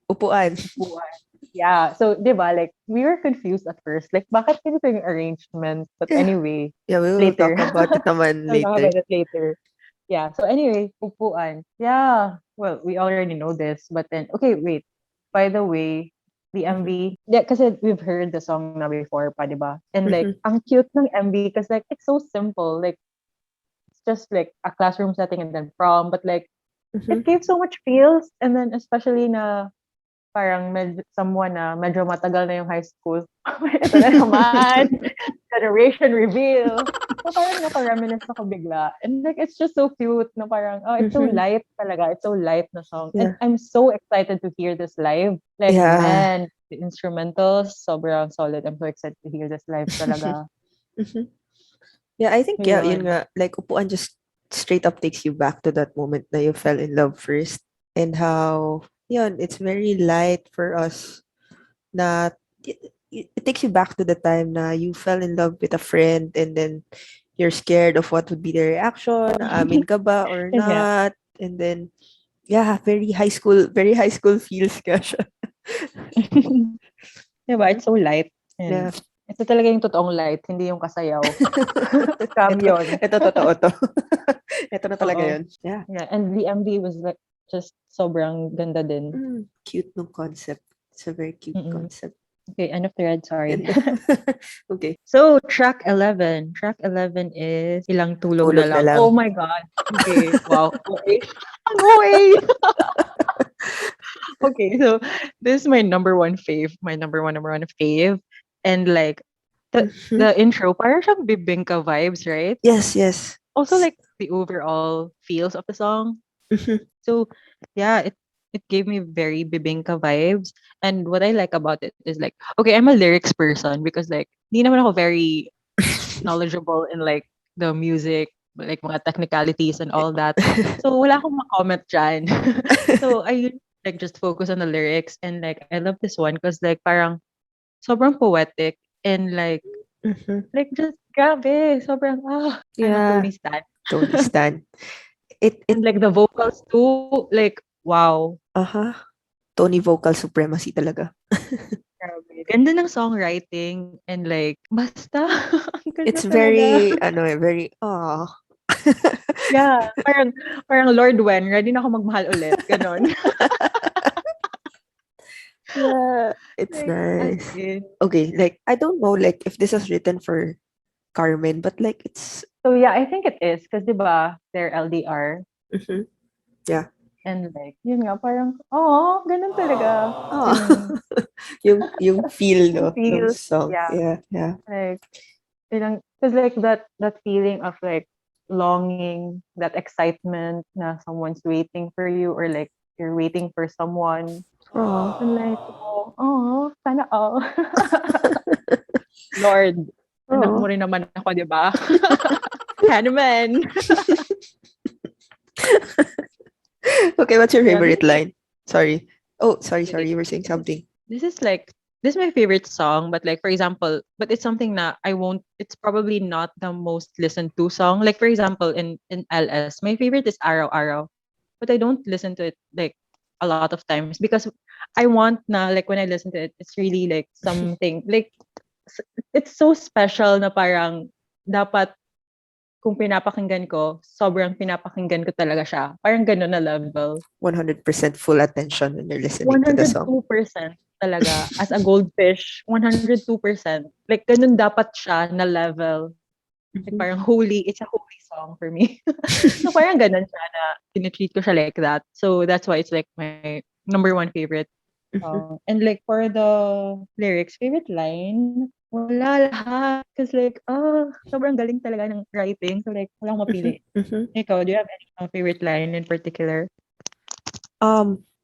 Upuan. Buwan. Yeah, so 'di ba like we were confused at first. Like bakit ganito yung arrangement? But Yeah. anyway, Yeah, we will later. talk about it naman We'll talk later. about it later. Yeah. So anyway, upuan. Yeah. Well, we already know this, but then okay, wait. By the way, the Mhm. MV, yeah, kasi we've heard the song na before pa, di ba? And like, Mhm. ang cute ng MV kasi like it's so simple. Like it's just like a classroom setting and then prom, but like it Mhm. gave so much feels. And then especially na parang someone na medyo matagal na yung high school. Ito na naman. Generation reveal. So parang napareminisce ako bigla. And like, it's just so cute na parang, oh, it's so Mhm. light talaga. It's so light na song. And Yeah. I'm so excited to hear this live. Like, Yeah. man, the instrumentals, sobrang solid. I'm so excited to hear this live talaga. Mhm. Yeah, I think yeah, yun Yun. nga, like Upuan just straight up takes you back to that moment that you fell in love first and how yun, it's very light for us na it takes you back to the time na you fell in love with a friend and then you're scared of what would be the reaction, aamin ka ba or Yeah. not, and then yeah, very high school feels ka siya. Diba? It's so light. Yeah. And ito talaga yung totoong light, hindi yung kasayaw. Scam ito, yun. ito totoo to. Ito na talaga Oo. yun. Yeah. Yeah. And the MV was like, just sobrang ganda din. Cute no concept. It's a very cute Mm-mm. concept. Okay, end of the red, sorry. And okay. So, track 11. Track 11 is Ilang Tulog Na Tulog na Lang. lang. Oh my God. Okay, wow. Okay. Ang OA. Okay, so this is my number one fave. My number one fave. And like, the Mhm. the intro, parang siyang bibingka vibes, right? Yes, yes. Also like the overall feels of the song. Mhm. So yeah, it gave me very bibingka vibes. And what I like about it is like, okay, I'm a lyrics person because like, di naman ako very knowledgeable in like the music, like mga technicalities and all that. So wala akong ma-comment dyan. So I like just focus on the lyrics and like I love this one because like parang sobrang poetic and Mhm. like just grabe, sobrang I'm a Yeah, Tony stan. Tony Stan. It And like the vocals too, like wow. uh-huh. Tony vocal supremacy talaga. Grabe. Ganda ng songwriting and like basta ang ganda It's talaga. very ano very Yeah, parang Lord Wen, ready na ako magmahal ulit, gano'n. Yeah, it's Like, as nice. in. Okay, like I don't know like if this was written for Carmen, but like it's So yeah, I think it is kasi 'di ba, they're LDR mhm. Yeah. and like, yun nga parang, gano'n talaga. Oh, And yung feel yung no ng feels, song. yeah, Yeah, yeah. like, because like that feeling of like longing, that excitement na someone's waiting for you or like you're waiting for someone and Oh. like, sana all. Lord, anak mo Oh. rin naman ako, 'di ba? Hanuman. Okay, what's your Yeah, favorite line? Sorry. Oh, sorry. wait. You were saying something. This is like this is my favorite song, but like for example, but it's something that I won't. It's probably not the most listened to song. Like for example, in LS, my favorite is Araw Araw, but I don't listen to it like a lot of times because I want na like when I listen to it, it's really like something like it's so special na parang dapat kung pinapakinggan ko, sobrang pinapakinggan ko talaga siya. Parang gano'n na level. 100% full attention when you're listening to the song. 102% talaga. As a goldfish, 102%. Like, ganun dapat siya na level. Like, Mhm. parang holy, it's a holy song for me. So parang ganun siya na tinitreat ko siya like that. So that's why it's like my number one favorite Mhm. song. And like for the lyrics, favorite line, wala lahat. Cause like, sobrang galing talaga ng writing. So like, walang Mhm. mapili. Mhm. Ikaw, do you have any favorite line in particular?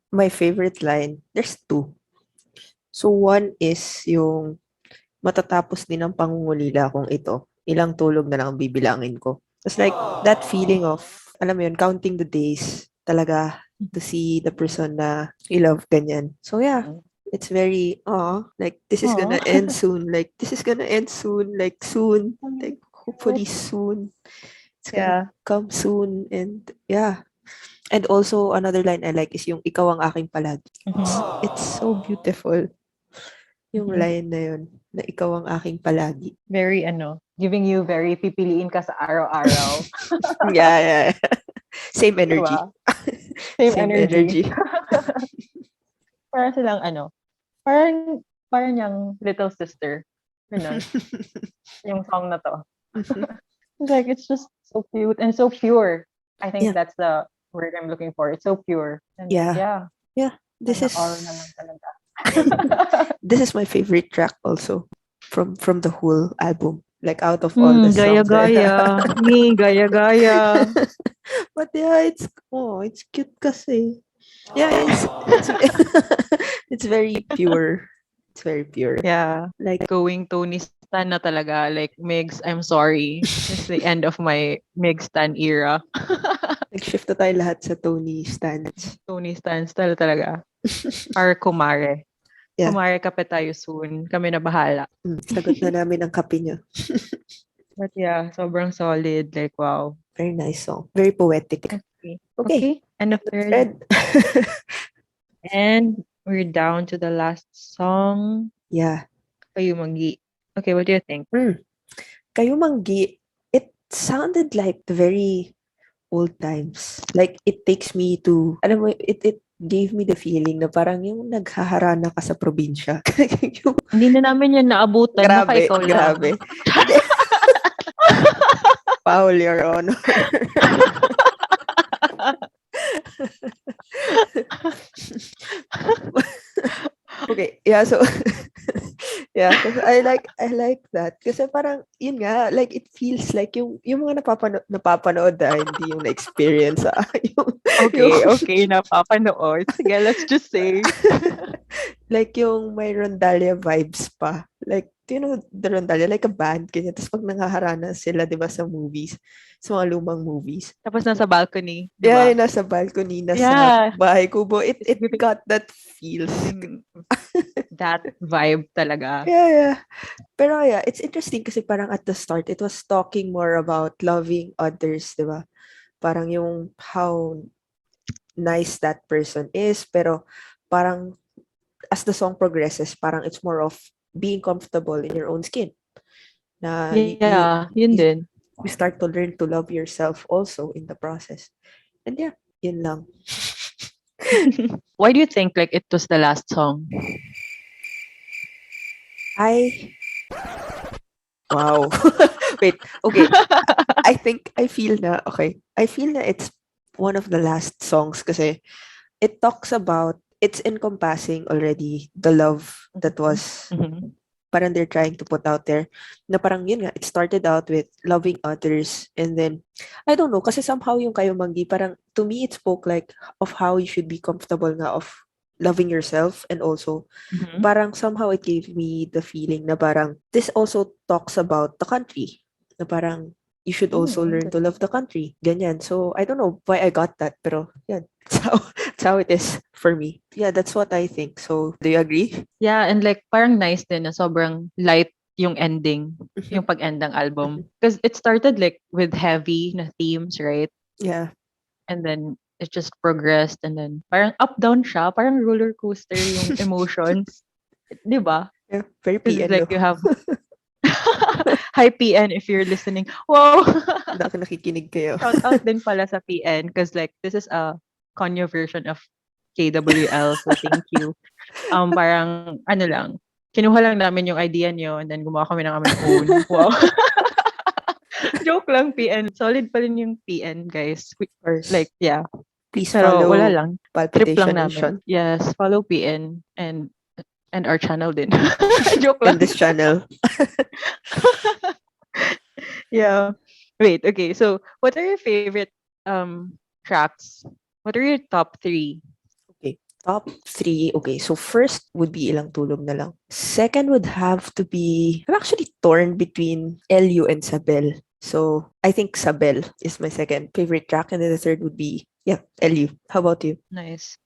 My favorite line, there's two. So one is yung matatapos din ang pangungulila kong ito. Ilang tulog na lang ang bibilangin ko. It's like that feeling of, alam mo yun, counting the days talaga to see the person na you love, ganyan. So yeah, it's very, like this is Oh. gonna end soon. Like this is gonna end soon. Like soon. Like hopefully soon. It's gonna Yeah. come soon. And yeah. And also another line I like is yung ikaw ang aking palagi. It's so beautiful. Yung Mhm. line na yun, na ikaw ang aking palagi. Very giving you very pipiliin ka sa araw-araw. Yeah, yeah. Same energy. Diba? Same Same energy. energy. Parang silang parang yung little sister. Ganun. Yung song na to. Mhm. Like, it's just so cute and so pure. I think Yeah, that's the word I'm looking for. It's so pure. And yeah, yeah, yeah. This sana is all na lang talaga. this is my favorite track also from the whole album. Like out of all the songs. Gaya-gaya. Me, gaya-gaya. But yeah, it's cute kasi. Yeah, it's it's very pure. It's very pure. Yeah. Like Going Tony Stan na talaga. Like, Migs, I'm sorry. It's the end of my Mig Stan era. nag-shift na tayo lahat sa Tony stands. Tony Stan style talaga. Our kumare. Yeah. Kumare kape tayo soon. Kami na bahala. Sagot na namin ang kape niyo. But yeah, sobrang solid. Like, wow. Very nice song. Very poetic. Okay. Okay. Okay. And the End of third. thread. And we're down to the last song. Yeah. Kayo Manggi. Okay, what do you think? Kayo Manggi, it sounded like the very old times. Like, it takes me to, alam mo, it gave me the feeling na parang yung naghaharana ka sa probinsya. yung, Hindi na namin yan naabutan. Baka grabe, ikaw lang. grabe. Paul, your honor. Okay, yeah, so yeah, because I like that. Kasi parang yun nga, like it feels like yung mga napapanood hindi yung na-experience Okay, napapanood. Sige, let's just say. like yung may Rondalia vibes pa. Like, do you know the Rondalia? Like a band, ganyan. Tapos pag nangaharana sila, di ba, sa movies, sa mga lumang movies. Tapos nasa balcony, di Yeah, ba? yung nasa balcony, nasa Yeah. bahay kubo. It It's got that feels. giving that vibe talaga. Yeah. Pero yeah, it's interesting kasi parang at the start, it was talking more about loving others, di ba? Parang yung how nice that person is. Pero parang as the song progresses, parang it's more of being comfortable in your own skin. Na Yeah, yun din. you start to learn to love yourself also in the process. And yeah, yun lang. Why do you think like it was the last song? Wow. Wait, okay. I feel na it's one of the last songs kasi it talks about, it's encompassing already the love that was Mhm. parang they're trying to put out there na parang yun nga, it started out with loving others and then, I don't know, kasi somehow yung Kayo Manggi, parang to me it spoke like of how you should be comfortable nga of loving yourself and also Mhm. parang somehow it gave me the feeling na parang this also talks about the country na parang you should also learn to love the country. Ganyan. So, I don't know why I got that, pero yan. That's how it is for me. Yeah, that's what I think. So, do you agree? Yeah, and like parang nice din na sobrang light yung ending, yung pag-end ng album. Because it started like with heavy na themes, right? Yeah. And then it just progressed and then parang up-down siya, parang roller coaster yung emotions. Di ba? Yeah, very Because PN, no? like you have hi PN if you're listening. Wow! Nakikinig kayo. Shout out din pala sa PN because like this is a Konyo version of KWL, so thank you. Parang ano lang, kinuha lang namin yung idea niyo and then gumawa kami ng aming own. Wow. Joke lang, PN. Solid pa rin yung PN, guys. Of course. Like, yeah. Please Pero wala follow lang. Trip lang Palpitation and namin. Sean Yes, follow PN and our channel din. Joke and lang. this channel. Yeah. Wait, okay. So, what are your favorite tracks? What are your top 3? Okay. Top 3. Okay. So first would be Ilang Tulog na Lang. Second would have to be, I'm actually torn between LU and Sabel. So I think Sabel is my second favorite track. And then the third would be, yeah, LU. How about you? Nice.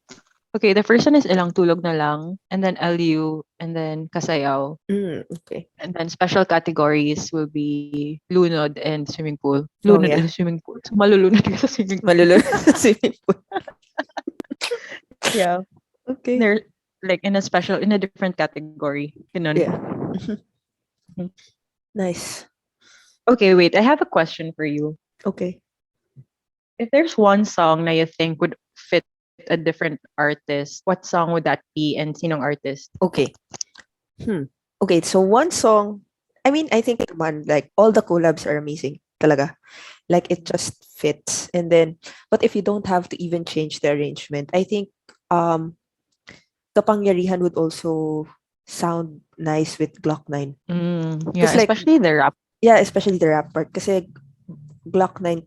Okay, the first one is Ilang Tulog na Lang, and then LU, and then Kasayaw. Okay. And then special categories will be lunod and swimming pool. Oh, Lunod yeah. and swimming pool. So, malulunod ka sa swimming pool. Malulunod sa swimming pool. Yeah. Okay. They're like in a different category. Ganun. Yeah. Nice. Okay, wait. I have a question for you. Okay. If there's one song na you think would fit a different artist, what song would that be and sinong artist? Okay. Okay, so one song, I mean, I think naman, like, all the collabs are amazing. Talaga. Like, it just fits. And then, but if you don't have to even change the arrangement, I think Kapangyarihan would also sound nice with Glock 9. Yeah, Because, like, especially the rap yeah, especially the rap part. Kasi Glock 9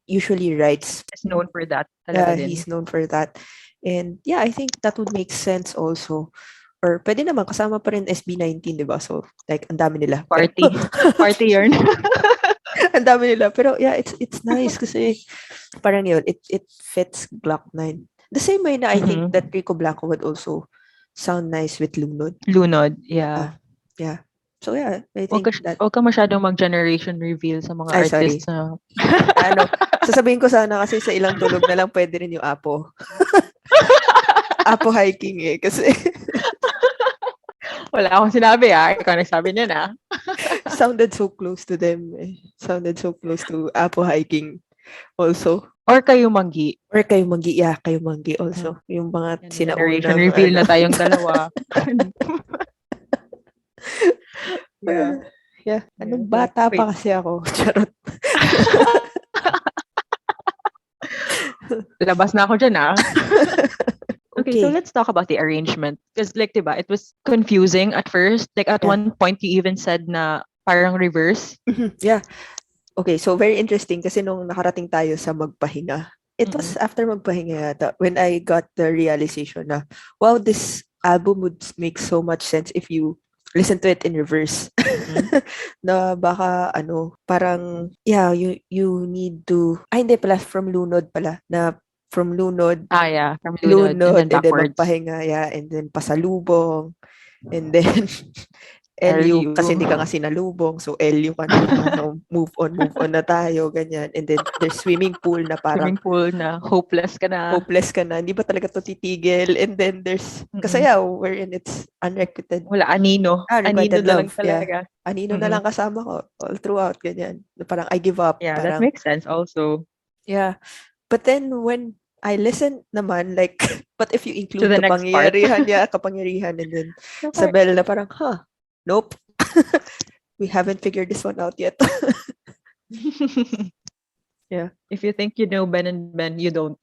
usually writes. is known for that. Yeah, Talaga din. he's known for that. And yeah, I think that would make sense also. Or pwede naman kasama pa rin SB19, 'di ba? So like ang dami nila. Party. Party yarn. Ang dami nila. Pero yeah, it's nice kasi parang yun, it fits Glock 9. The same way na I think that Rico Blanco would also sound nice with Lunod. Lunod, yeah. Yeah. So yeah, I Huwag think ka, that. huwag ka masyadong mag-generation reveal sa mga Ay, sorry. artists na... Ano, sasabihin ko sana kasi sa Ilang Tulog na Lang pwede rin yung Apo. Apo hiking eh. Kasi Wala akong sinabi Ikaw nagsabi niya na. sounded so close to them eh. Sounded so close to Apo hiking also. Or kayo Manggi. Or kayo Manggi. Yeah, kayo Manggi also. Yung mga Generation sinaunang reveal na tayong dalawa. Yeah. Yeah. Anong bata pa kasi ako. Charot. Labas na ako dyan Okay, so let's talk about the arrangement. Because like, diba, it was confusing at first. Like at one point, you even said na parang reverse. Yeah. Okay, so very interesting kasi nung nakarating tayo sa Magpahinga, it was after Magpahinga yata when I got the realization na, wow, this album would make so much sense if you listen to it in reverse. Na baka parang yeah, you need to hindi pala from Lunod pala na from Lunod. Yeah, from Lunod and then backwards. Magpahinga, yeah, and then Pasalubong, and then LU kasi hindi ka nga sinalubong, so LU ka na, no, move on na tayo, ganyan. And then there's swimming pool na parang swimming pool na hopeless ka na, hindi ba talaga to titigil? And then there's Kasayaw wherein it's unrequited. Wala, Anino. Anino na lang talaga. Yeah. Anino na lang kasama ko all throughout, ganyan. Parang I give up. Yeah, parang, that makes sense also. Yeah. But then when I listen naman, like, but if you include the Kapangyarihan, Kapangyarihan, and then Sabel na parang, nope. We haven't figured this one out yet. Yeah. If you think you know Ben&Ben, you don't.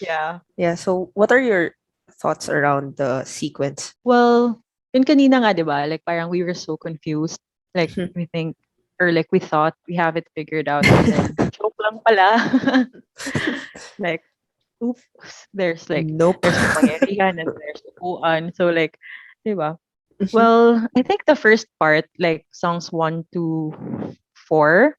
Yeah. Yeah. So what are your thoughts around the sequence? Well, yun kanina nga, diba? Like, parang we were so confused. Like, we think, or like, we thought we have it figured out. And then, joke lang pala. Like, oops, there's like, nope. There's Kapangyarihan and there's Upuan. So, like, diba? Well, I think the first part, like, songs 1 to 4,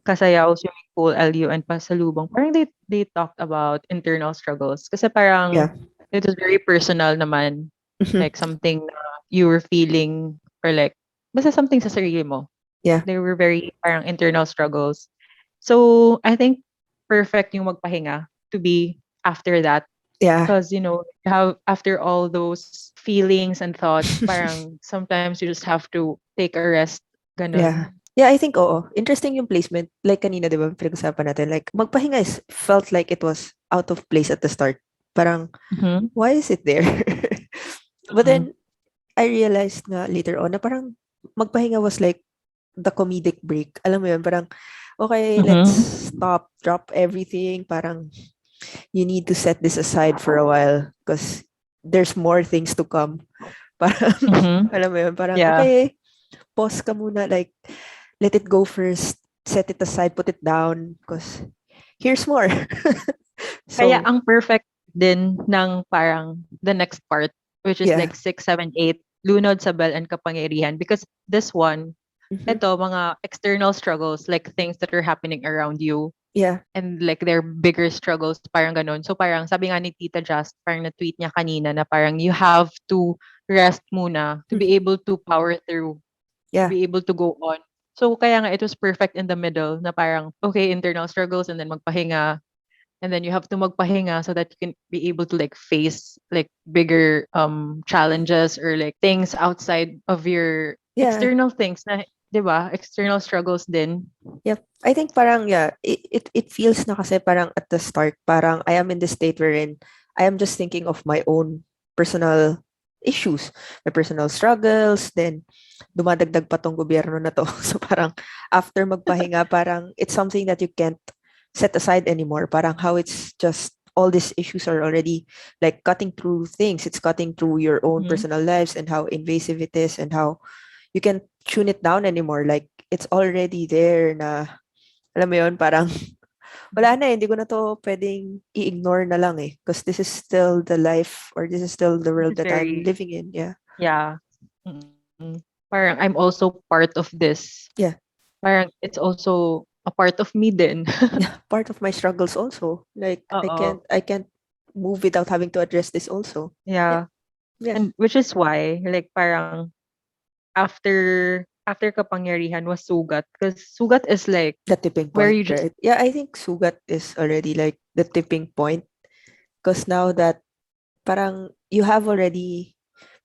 Kasayaw, Swimming Pool, LU, and Pasalubong, parang they talked about internal struggles. Kasi parang, it was very personal naman. Like, something na you were feeling, or like, basta something sa sarili mo. Yeah. They were very, parang, internal struggles. So, I think, perfect yung Magpahinga to be after that. Yeah. Because, after all those feelings and thoughts, parang, sometimes you just have to take a rest. Ganun. Yeah. Yeah, I think, interesting yung placement. Like kanina, di ba, pinag-usapan natin, like, Magpahinga felt like it was out of place at the start. Parang, why is it there? But then, I realized na later on na parang Magpahinga was like the comedic break. Alam mo yun, parang, okay, let's Mhm. stop, drop everything. Parang, you need to set this aside for a while because there's more things to come. Parang, Mhm. alam mo yun, parang, Yeah. okay, pause ka muna, like, let it go first, set it aside, put it down, because here's more. Kaya So, ang perfect din ng parang the next part, which is yeah. like 6, 7, 8, Lunod, Sabel, and Kapangyarihan. Because this one, Mhm. ito, mga external struggles, like things that are happening around you, Yeah. and like their bigger struggles, parang ganun. So parang sabi nga ni Tita Just, parang na-tweet niya kanina na parang you have to rest muna to be Mhm. able to power through, to Yeah. be able to go on. So kaya nga it was perfect in the middle na parang, okay, internal struggles and then magpahinga, and then you have to magpahinga so that you can be able to like face like bigger challenges or like things outside of your Yeah. external things na, 'di ba? External struggles din. Yep. I think parang, yeah, it feels na kasi parang at the start, parang I am in the state wherein I am just thinking of my own personal issues, my personal struggles, then dumadagdag pa tong gobyerno na to. So parang after magpahinga, parang it's something that you can't set aside anymore. Parang how it's just all these issues are already like cutting through things. It's cutting through your own Mhm. personal lives and how invasive it is and how you can tune it down anymore. Like, it's already there na, alam mo yun, parang, wala na eh, hindi ko na to pwedeng i-ignore na lang eh. Because this is still the life or this is still the This world is that I'm very, living in. Yeah. yeah. Mm. Parang I'm also part of this. Yeah. Parang it's also a part of me din. Yeah. Part of my struggles also. Like, I can't, Oo. I can't move without having to address this also. Yeah. Yeah. Yeah. And which is why like parang after kapangyarihan was sugat, because sugat is like The tipping where point, you just right? Yeah, I think Sugat is already like the tipping point. Because now that parang you have already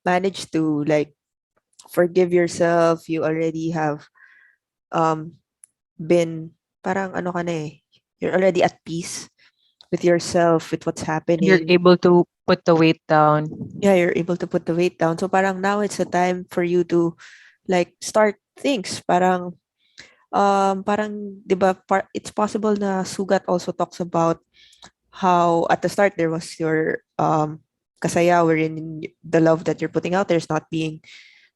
managed to like forgive yourself, you already have um been parang ano ka na eh, you're already at peace with yourself, with what's you're happening. able to put the weight down. Yeah, you're able to put the weight down. So parang now it's a time for you to like start things. Parang 'di ba it's possible na Sugat also talks about how at the start there was your kasaya wherein the love that you're putting out there is not being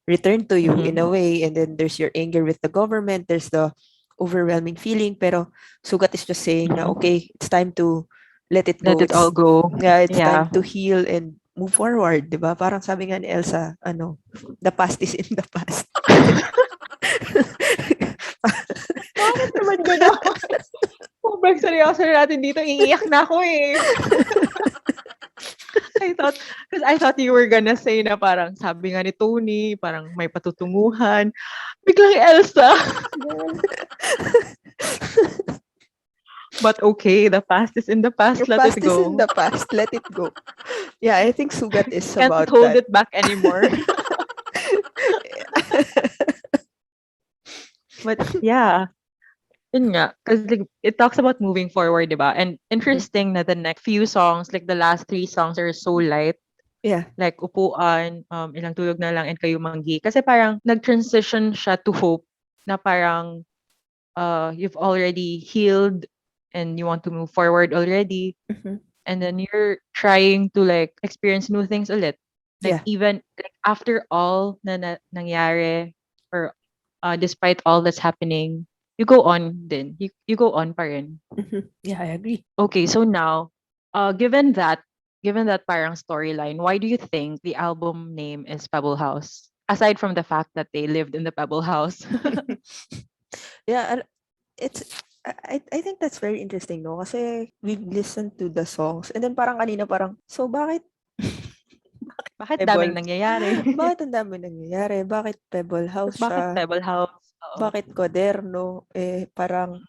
return to you in a Mhm. way, and then there's your anger with the government, there's the overwhelming feeling, pero Sugat is just saying na Mhm. okay, it's time to let it Let go, it all it's go. yeah, it's time Yeah. to heal and move forward, di ba? Parang sabi nga ni Elsa, ano, the past is in the past. Bakit naman gano'n? Sobrang seryoso na natin dito, iiyak na ako eh. I thought you were gonna say na parang sabi nga ni Tony, parang may patutunguhan. Biglang Elsa. But okay, the past is in the Your past, let past it is in go. the past, let it go. Yeah, I think Sugat is Can't about hold that. it back anymore. But yeah, yun nga, because like, it talks about moving forward, diba? And Mhm. interesting na the next few songs, like the last three songs are so light. Yeah. Like Upuan, Ilang Tulog na Lang, and Kayo Manggi. Kasi parang nag-transition siya to hope na parang you've already healed and you want to move forward already. Mhm. And then you're trying to like experience new things ulit. Like Yeah. even like after all nangyari, or despite all that's happening, you go on din. You go on pa rin. Mhm. Yeah, I agree. Okay, so now, given that parang storyline, why do you think the album name is Pebble House? Aside from the fact that they lived in the Pebble House. Yeah, it's I think that's very interesting, no? Kasi we've listened to the songs and then parang kanina parang, so bakit Bakit daming Pebble? nangyayari? Bakit ang dami nangyayari? Bakit Pebble Tapos House bakit siya? Pebble House? Oo. Bakit Kuwaderno? Eh, parang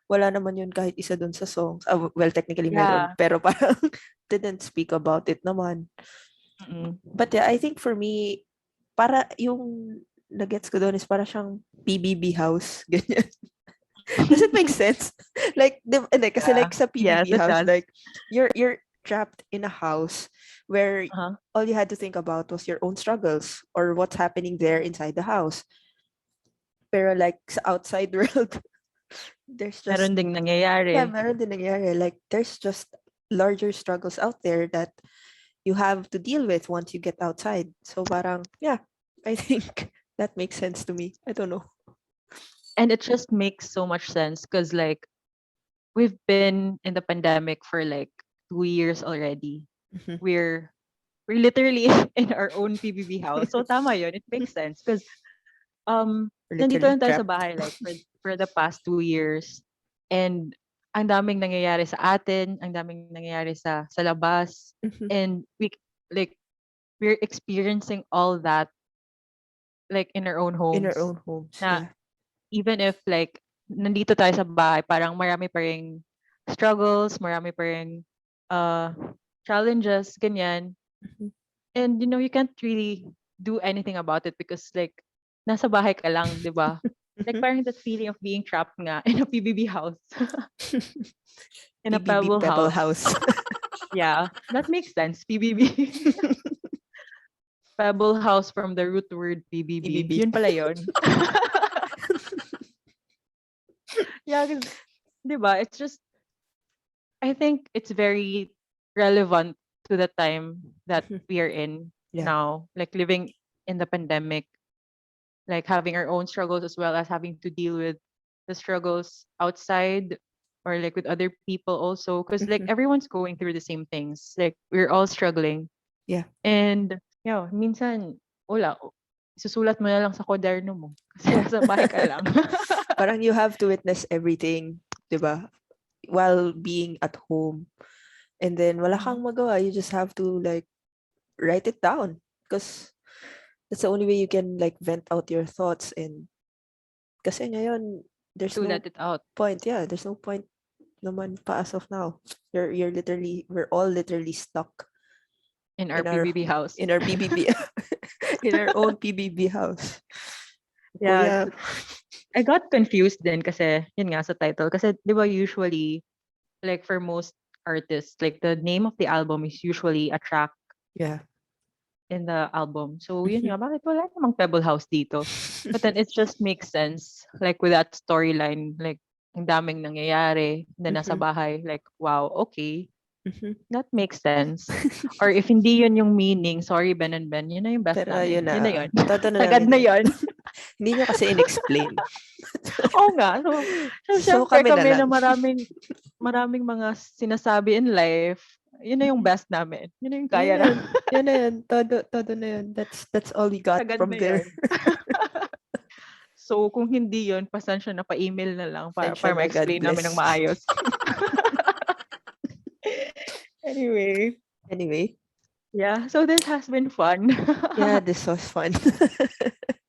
wala naman yun kahit isa dun sa songs. Ah, well, technically meron, Yeah. pero parang didn't speak about it naman. Mm-mm. But yeah, I think for me, para yung nagets ko doon is para siyang PBB house, ganyan. Does it make sense? Like, hindi, kasi Yeah. like sa Yes, PBB it house, does. like, you're trapped in a house where Uh-huh. all you had to think about was your own struggles or what's happening there inside the house. Pero like sa outside world, there's just, Meron ding nangyayari. meron din nangyayari. Like there's just larger struggles out there that you have to deal with once you get outside. So parang, yeah, I think that makes sense to me. I don't know. And it just makes so much sense because like we've been in the pandemic for like 2 years already. Mhm. We're we're literally in our own PBB house. So tama yun. It makes sense because We're nandito literally lang tayo sa trapped. bahay like for the past 2 years. And ang daming nangyayari sa atin, ang daming nangyayari sa labas. Mhm. And like we're experiencing all that like in our own In our homes. own homes, Na yeah. even if like nandito tayo sa bahay, parang marami pa ring struggles, marami pa ring uh, challenges, ganyan. Mhm. And you can't really do anything about it because like nasa bahay ka lang, 'di ba? Like Mhm. parang that feeling of being trapped nga in a PBB house, in a PBB Pebble Pebble house. House. Yeah, that makes sense. PBB. Pebble house from the root word PBB. PBB. Yun pala yun. Yeah, 'cause, 'di ba? It's just I think it's very relevant to the time that Mhm. we are in Yeah. now, like living in the pandemic, like having our own struggles as well as having to deal with the struggles outside or like with other people also because like Mhm. everyone's going through the same things. Like we're all struggling. Yeah. And minsan wala isusulat mo na lang sa kwaderno mo kasi Yeah. nasa bahay ka lang. Parang you have to witness everything, 'di ba? While being at home. And then wala kang Mhm. magawa. You just have to like write it down because that's the only way you can like vent out your thoughts. And kasi ngayon there's no Sulat it out point. Yeah, there's no point naman pa as of now. You're literally, we're all literally stuck in our in our PBB house. in our PBB in our own PBB house. Yeah, Kuya. I got confused din kasi yun nga sa title kasi 'di ba usually like for most artists like the name of the album is usually a track Yeah. in the album. So yun Mhm. nga bakit wala namang Pebble House dito? But then it just makes sense like with that storyline like ang daming nangyayari na nasa Mhm. bahay like wow, okay. Mhm. That makes sense. Or if hindi yun yung meaning, sorry Ben and Ben, yun na yung best Pero namin. yun Yun na na, yun. todo na Sagad namin na yun. yun. Hindi nyo kasi in-explain. Oo nga. So So syempre kami na kami na lang. maraming mga sinasabi in life, yun na yung best namin. Yun na yung Yun kaya na na. yun. Yun na yun. Todo na yun. That's all we got Sagad from na there. yun. So kung hindi yun, pasensya na, pa-email na lang Sensya para na, God ma-explain namin ng bless. maayos. Anyway, Anyway, yeah. So this has been fun. yeah, this was fun.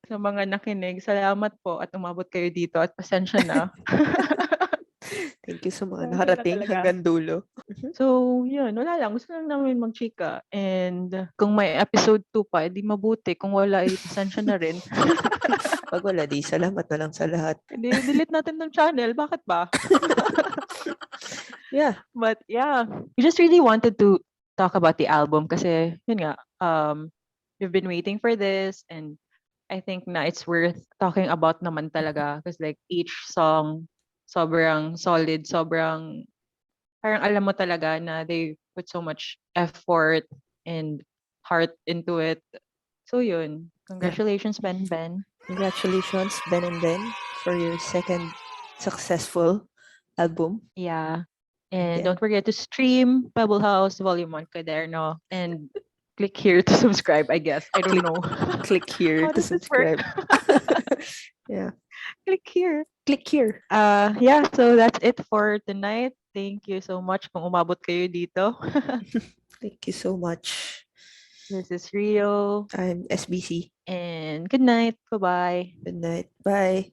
Sa mga nakinig, salamat po at umabot kayo dito at pasensya na. Thank you sa mga Pasensya na nakarating talaga. hanggang dulo. Mhm. So, yun, wala lang. Gusto lang namin magchika. And kung may episode 2 pa, edi mabuti. Kung wala, pasensya na rin. Pag wala, di salamat na lang sa lahat. Edi delete natin ng channel. Bakit ba? Yeah. But yeah, we just really wanted to talk about the album kasi, yun nga, we've been waiting for this and I think na it's worth talking about naman talaga because like each song, sobrang solid, sobrang parang alam mo talaga na they put so much effort and heart into it. So yun. Yeah. Congratulations, Ben Ben. Congratulations, Ben&Ben, for your second successful album. Yeah. And And yeah, don't forget to stream Pebble House Vol.1 Kuwaderno and click here to subscribe, I guess. I don't click know. click here How to does this work? subscribe. Yeah. Click here. Click here. Yeah, so that's it for tonight. Thank you so much kung umabot kayo dito. Thank you so much. This is Rio. I'm SBC. And good night. Bye-bye. Good night. Bye.